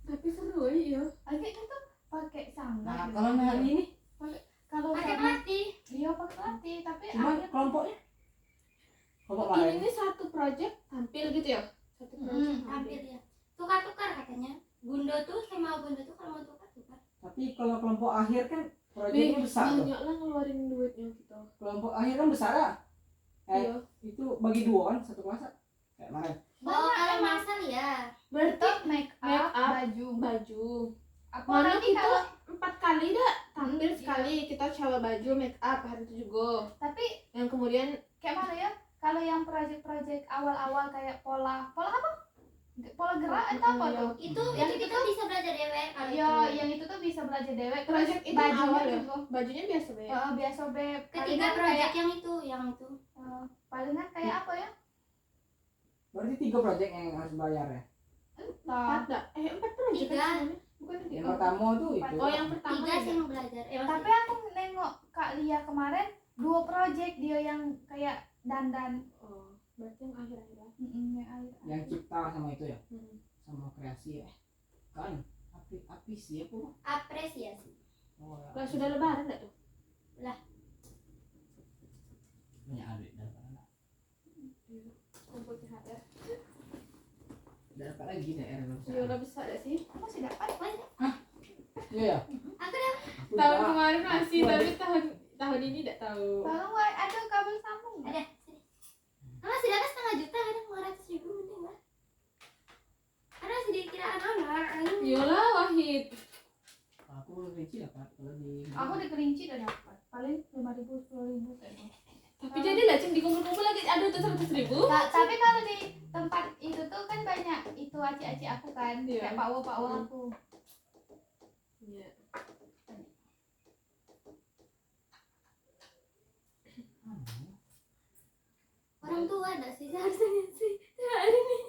Tapi seru ya. Agak itu pakai sangga. Nah kalau hari ini Kalau Pakai sama pelatih. dia pakai pelatih, tapi cuma akhirnya kelompoknya kelompok lain. Ini satu project tampil gitu ya. Satu project Tampil ya. Tukar-tukar katanya. Gundo tuh sama Gundo tuh kalau mau tukar-tukar. Tapi kalau kelompok akhir kan proyeknya besar tuh. Banyak lah ngeluarin duitnya gitu. Kelompok akhir kan besar ya. Iya. Itu bagi dua kan satu kelas kayak mana? Oh, kalau masal ya. Berarti tetap make make up, up, baju. baju. Apalagi Mana kita kalau 4 kali dah tampil sekali, kita coba baju make up hari itu juga. tapi Yang kemudian kayak mana ya? Kalau yang project-project awal-awal kayak pola apa? Pola gerak atau apa Iya. tuh? Itu Yang kita itu bisa belajar dewek kalau Iya, itu. yang itu tuh bisa belajar dewek. Terus project itu bajunya awal ya. juga. Bajunya biasa be. Biasa beb. Ketiga Palingan proyek kayak yang itu. palingan kayak apa ya? Berarti 3 proyek yang harus bayar ya. Empat dah. 4 project Tiga. kan semuanya. Bukan tiga. Yang pertama tuh itu. Oh yang pertama Tiga ya? sih yang belajar. Tapi aku nengok Kak Lia kemarin 2 project dia yang kayak dandan. Oh, berarti yang akhir-akhir lah. Yang air. Yang cipta sama itu ya. Hmm. Sama kreasi ya. Kan api sih apa? apresiasi. Oh, ya. Lah sudah lebaran enggak tuh? Punya adik daripada anak. Kumpul THR. Daripada lagi daerah belum. Ya udah besar enggak sih? Aku masih dapat. Iya ya. Aku dapat. Aku Tahun udah- kemarin masih, aku tapi ada- tahun ini enggak tahu. Tolong Wak, ada kabel sambung nggak? Ada. Sini. Masih dapat 500.000 kadang 500.000 mending lah. Karena masih dikiraan honor. Iyalah Wahid. Aku rinci dapat kalau di. Aku di Kerinci udah dapat. Paling 5.000 10.000 kayaknya. Tapi jadi lah cing dikumpul-kumpul lagi ada tuh 100.000. Tapi kalau di tempat itu tuh kan banyak itu aci-aci aku kan, Iya. kayak Pak Wo aku. Iya. Orang tua ada sih seharusnya sih. Hari ini.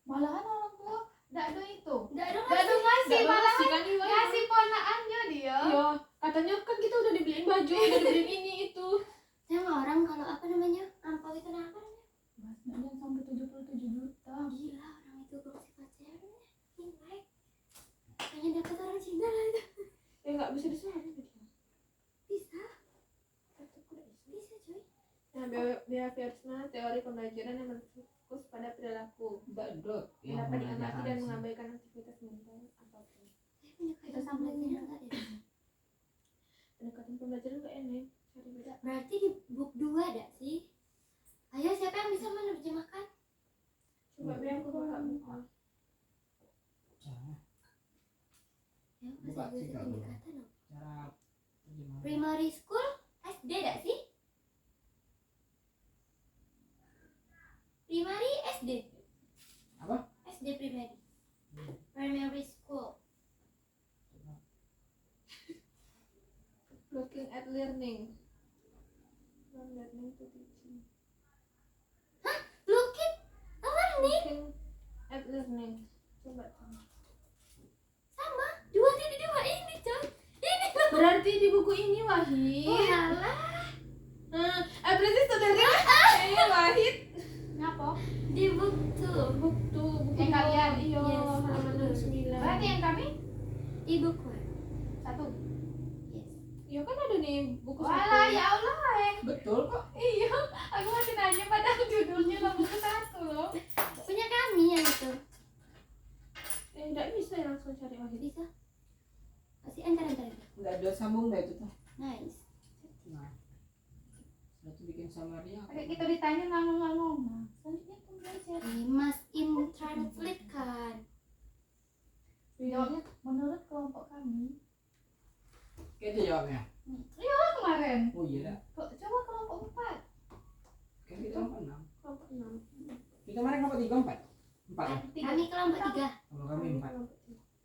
Malahan orang tua nggak ada itu. Enggak ada Nggak ada ngasih, Nggak malahan ngasih kan Iwan? ngasih ponaannya dia. Iya, katanya kan kita udah dibeliin baju, udah dibeliin ini itu. sama orang kalau apa namanya? Ampau itu apa namanya? Masnya sampai 77 juta. Gila orang itu gosip pacarnya. Gila. Hanya dapat orang Cina lah itu. Ya nggak bisa disalahin gitu. Bisa. Kataku nggak bisa. Bisa cuy. Nah, behaviorisme teori pembelajaran yang berfokus pada perilaku Dot. dapat diamati dan mengabaikan aktivitas mental apapun. Saya punya Kita kajian sambung pembelajaran ya. nggak ada. Pendekatan pembelajaran nggak enak, cari beda. Berarti di book 2 ada sih. Ayo siapa yang bisa menerjemahkan? Coba biar aku buka buka. Cara Ya, Buka bahasa sih, Inggris Kak, indikator loh. gimana? Primary school SD gak sih? Primary SD. Apa? SD primary. Primary school. Looking at learning. From learning to teaching. Look it. Learning. Looking at learning. Coba coba. Sama. 2.2 ini coy. Ini loh. Berarti di buku ini Wahid. Oh alah. Berarti saudara. Wahid. Ngapa? Di book 2. Buku Yang kalian? Iya. Yes. Halaman 9. Berarti yang kami Di book 1. 1. Yes. Ya kan ada nih buku Walah satu. ya Allah. Betul kok. Iya, aku masih nanya padahal judulnya lah buku 1 loh. Punya kami yang itu. Nggak bisa ya langsung cari Wahid. Bisa. Masih antar. Nggak ada sambung nggak itu tuh. Nice. Nah. Sudah tuh bikin summary apa? Kayak kita ditanya ngomong-ngomong. Nah, selanjutnya pembelajaran. We must in translate kan. Jawabnya mau menurut kelompok kami. Kayak itu jawabnya. Iya kemarin. Oh iya dah. Coba kelompok 4. Kan kita kelompok 6. Kelompok 6. Kita kemarin kelompok 3 4. 4 ya? Kami kelompok 3. Kalau kami 4.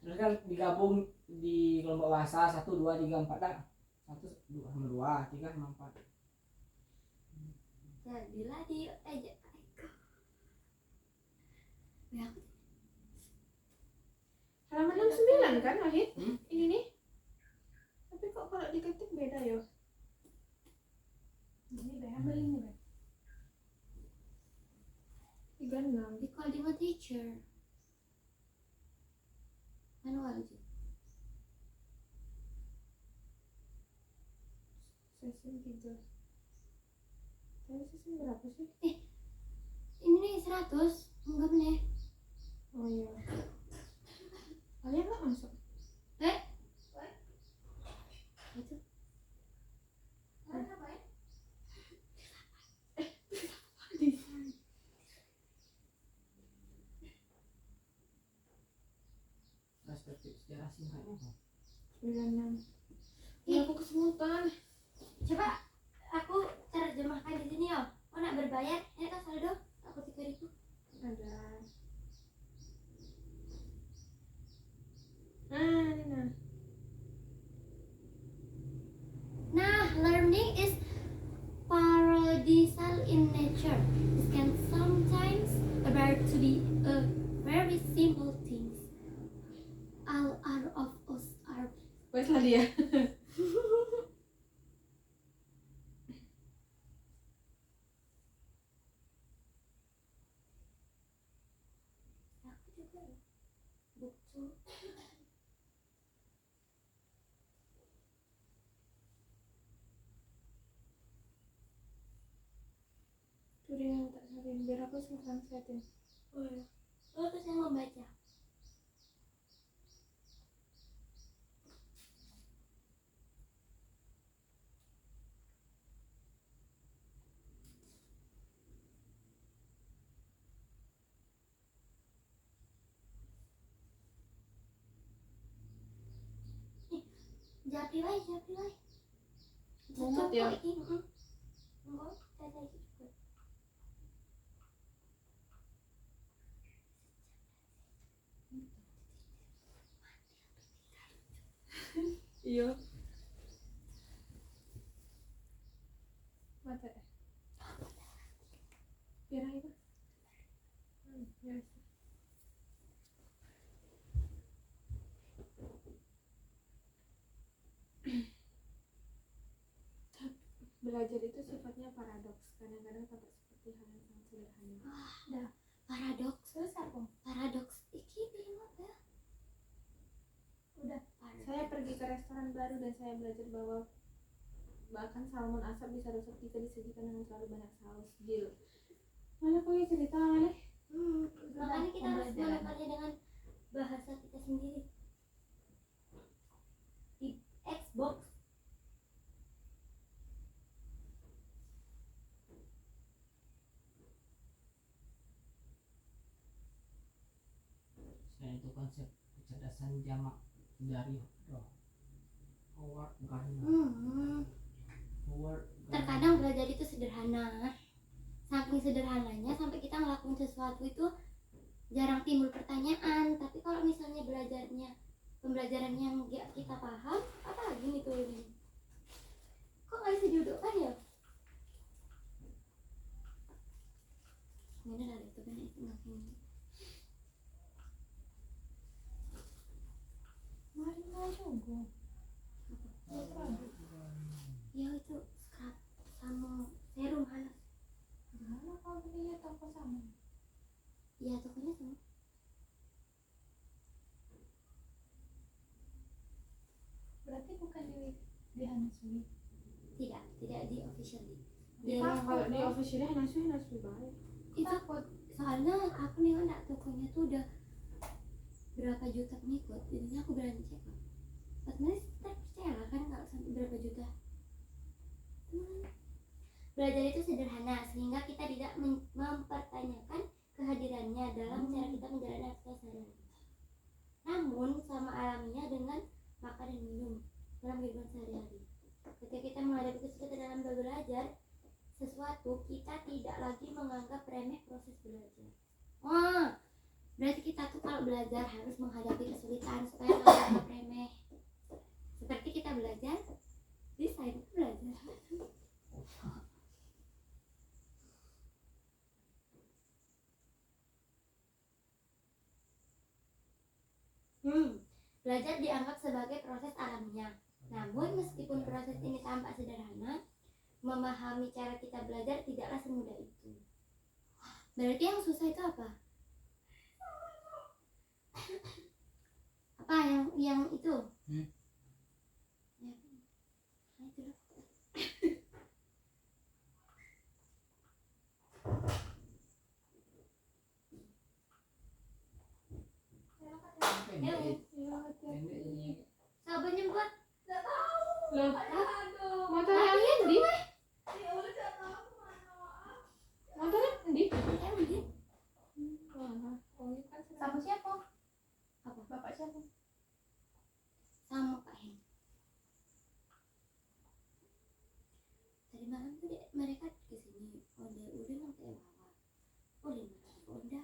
Terus kan digabung di kelompok bahasa 1 2 3 4 dah. 1 2 sama 2 3 sama 4. Jadilah di aja. Ya, aku Halaman 69 kan Wahid? Hmm? Ini nih. Tapi kok kalau diketik beda ya? Ini deh, ambil ini deh. 36. we call him a teacher. Manual aja. Sesi 3. Tapi sesi berapa sih? Ini nih 100. Enggak bener. Oh iya. Kalian nggak masuk? Itu. Perspektif sejarah singkatnya apa? 96. Ya aku kesemutan. Coba aku terjemahkan di sini ya. Oh nak berbayar? Ini kan saldo aku 3.000. Ada. Ini nah. Nah, learning is paradisal in nature. It can sometimes appear to be a very simple things. All of us are. Wes lah dia. Aku juga buku. Tuh dia tak salin biar aku sekarang translatein. Oh ya. Oh terus yang membaca. Japri wae. Mumet ya? Enggak, saya itu juga. Iya. Mata. Biar apa? Ya. Belajar itu sifatnya paradoks. Kadang-kadang tampak seperti hal yang sangat sederhana. Paradoks. Terus apa? Paradoks iki piye ya? Udah. Saya pergi ke restoran baru dan saya belajar bahwa bahkan salmon asap bisa rusak jika disajikan dengan terlalu banyak saus. Deal. Mana punya cerita mana? Makanya kita harus pembelajaran. menekannya dengan bahasa kita sendiri. Di Xbox. Selain itu konsep kecerdasan jamak dari Howard Gardner. Terkadang belajar itu sederhana. Saking sederhananya sampai kita ngelakuin sesuatu itu jarang timbul pertanyaan. Tapi kalau misalnya pembelajaran yang gak kita paham, apa lagi nih tuh ini? Kok gak bisa dudukkan ya? Ini ada itu kan itu nggak ini. Mari juga. Ya itu scrub sama serum halus. Gimana kalau belinya toko sama? Ya tokonya sama. Berarti bukan di Hanasui. Tidak di officially. Dia kalau di officialnya nasi baik. Itu soalnya aku nih anak tokonya tuh udah berapa juta pengikut, jadinya aku berani cek lah. Sebenarnya kita percaya lah kan kalau sampai berapa juta. Belajar itu sederhana sehingga kita tidak mempertanyakan kehadirannya dalam cara kita menjalani aktivitas sehari-hari. Namun bersama alaminya dengan makan dan minum dalam kehidupan sehari-hari. Ketika kita menghadapi kesulitan dalam belajar sesuatu, kita tidak lagi menganggap remeh proses belajar. Wah, berarti kita tuh kalau belajar harus menghadapi kesulitan supaya nggak menganggap remeh. Seperti kita belajar desain belajar. Belajar dianggap sebagai proses alamiah. Namun meskipun proses ini tampak sederhana, memahami cara kita belajar tidaklah semudah itu. Berarti yang susah itu apa? Apa yang itu? Ya. Nah, itu loh. Pendek, Ya, pendek ini. Sabarnya buat loh, motornya yang di? Motornya di? Wah, oh ini kan Sama siapa? Apa? Bapak siapa? sama Kak Hen. Tadi malam tuh mereka kesini. Udah sampai bawah. Udah udah ada.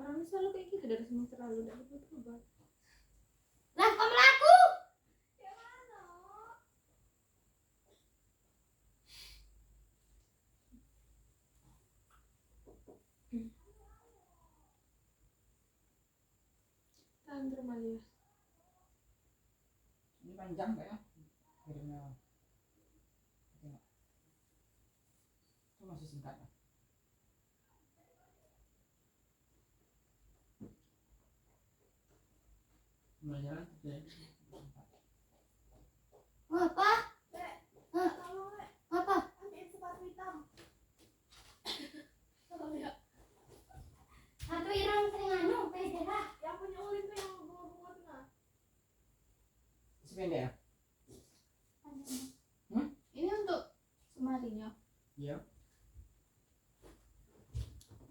orang selalu kayak gitu dari semester lalu udah berubah. Lah kok melaku? Tantrum alias. Ini panjang nggak ya? Kirimnya. Tengok. Itu masih singkat ya? Pembelajaran terjadi. Wah, apa? Hah? Apa? Satu irang Terengganu, pede lah. Sependek ya? Ini untuk semarinya. Iya.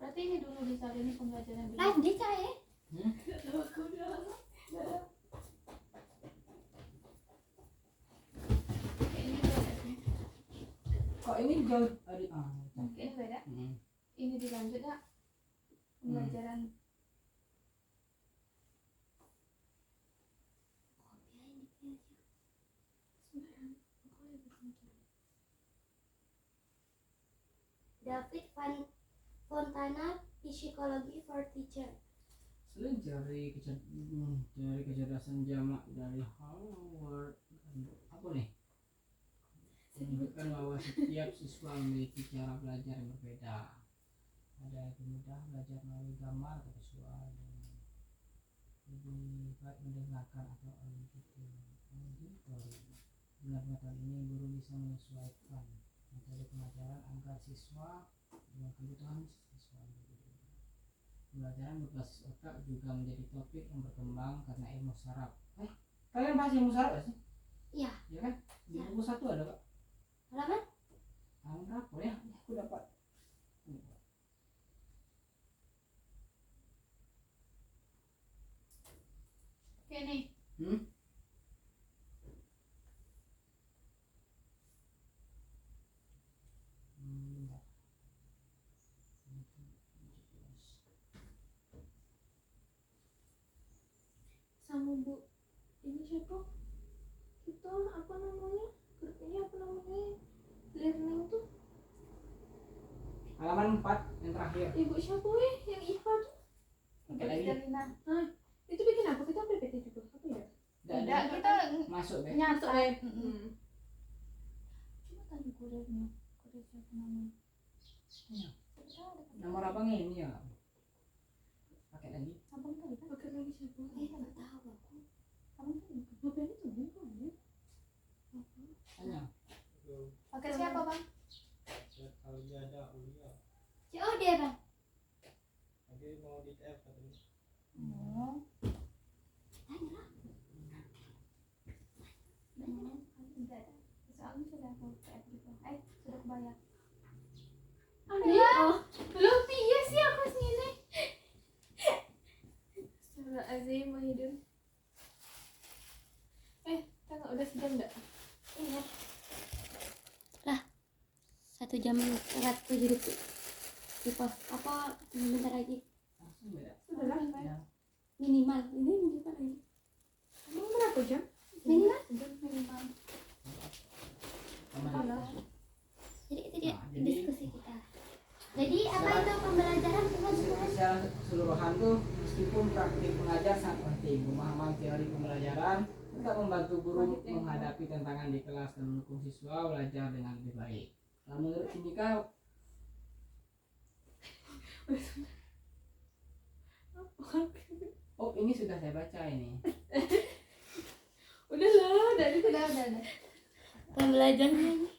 Berarti ini dulu disalin pembelajaran dulu. Live dia cah ya? Kayak ini beda sih. Kok ini jauh? Kayak ini beda. Hmm. Ini dilanjut ya pembelajaran. David Fontana, Psikologi for Teacher. Selain dari kecerdasan jamak dari Howard, apa nih? Menunjukkan bahwa setiap siswa memiliki cara belajar yang berbeda. Ada yang mudah belajar melalui gambar atau visual, dan lebih baik mendengarkan atau auditori. Dengan metode ini guru bisa menyesuaikan metode pengajaran agar siswa dengan kebutuhan siswa. Pembelajaran berbasis otak juga menjadi topik yang berkembang karena ilmu saraf. Kalian bahas ilmu saraf gak sih? Iya. Ya kan? Di buku 1 ada Kak. Halaman? Halaman berapa ya? Aku dapat. Oke nih. Sama Bu ini siapa? Kita apa namanya? Grupnya apa namanya? Learning tuh. Halaman 4 yang terakhir. Ibu siapa weh? Yang IPA tuh. Oke lagi. Delina. Itu bikin apa? Kita PPT juga. Apa ya? Tidak, kita Masuk deh. nyata. Hmm. Coba tanya kurirnya. Kurir siapa namanya? Iya. Nomor abang ini ya. Pakai lagi. Abang tadi kan? Pakai lagi siapa? Nggak tahu aku. Abang tadi. Bapaknya tuh bukan ya? Tanya. Pakai siapa bang? Kalau dia ada Ulia, COD bang. dia mau di TF katanya. Oh. Tanya lah. Tidak ada. Soalnya sudah aku kayak gitu. Sudah kebayang. Andi? Oh. Belum iya sih aku sini. Astagfirullahaladzim, Mahidun. Tengok udah sejam enggak? Iya. Lah, 1 jam lewat 7 detik. Di pos apa bentar lagi Langsung beda. Sudah lah. Ya. minimal ini minimal lagi Emang berapa jam? minimal Sejam minimal. Sama Alah. jadi itu dia Nah, jadi- diskusi kita. Jadi apa itu pembelajaran Tuhan? Secara keseluruhan tuh meskipun praktik mengajar sangat penting, pemahaman teori pembelajaran tetap membantu guru menghadapi tantangan di kelas dan mendukung siswa belajar dengan lebih baik. Nah, menurut Indika, oh ini sudah saya baca ini. Udahlah, dari Udah. Pembelajaran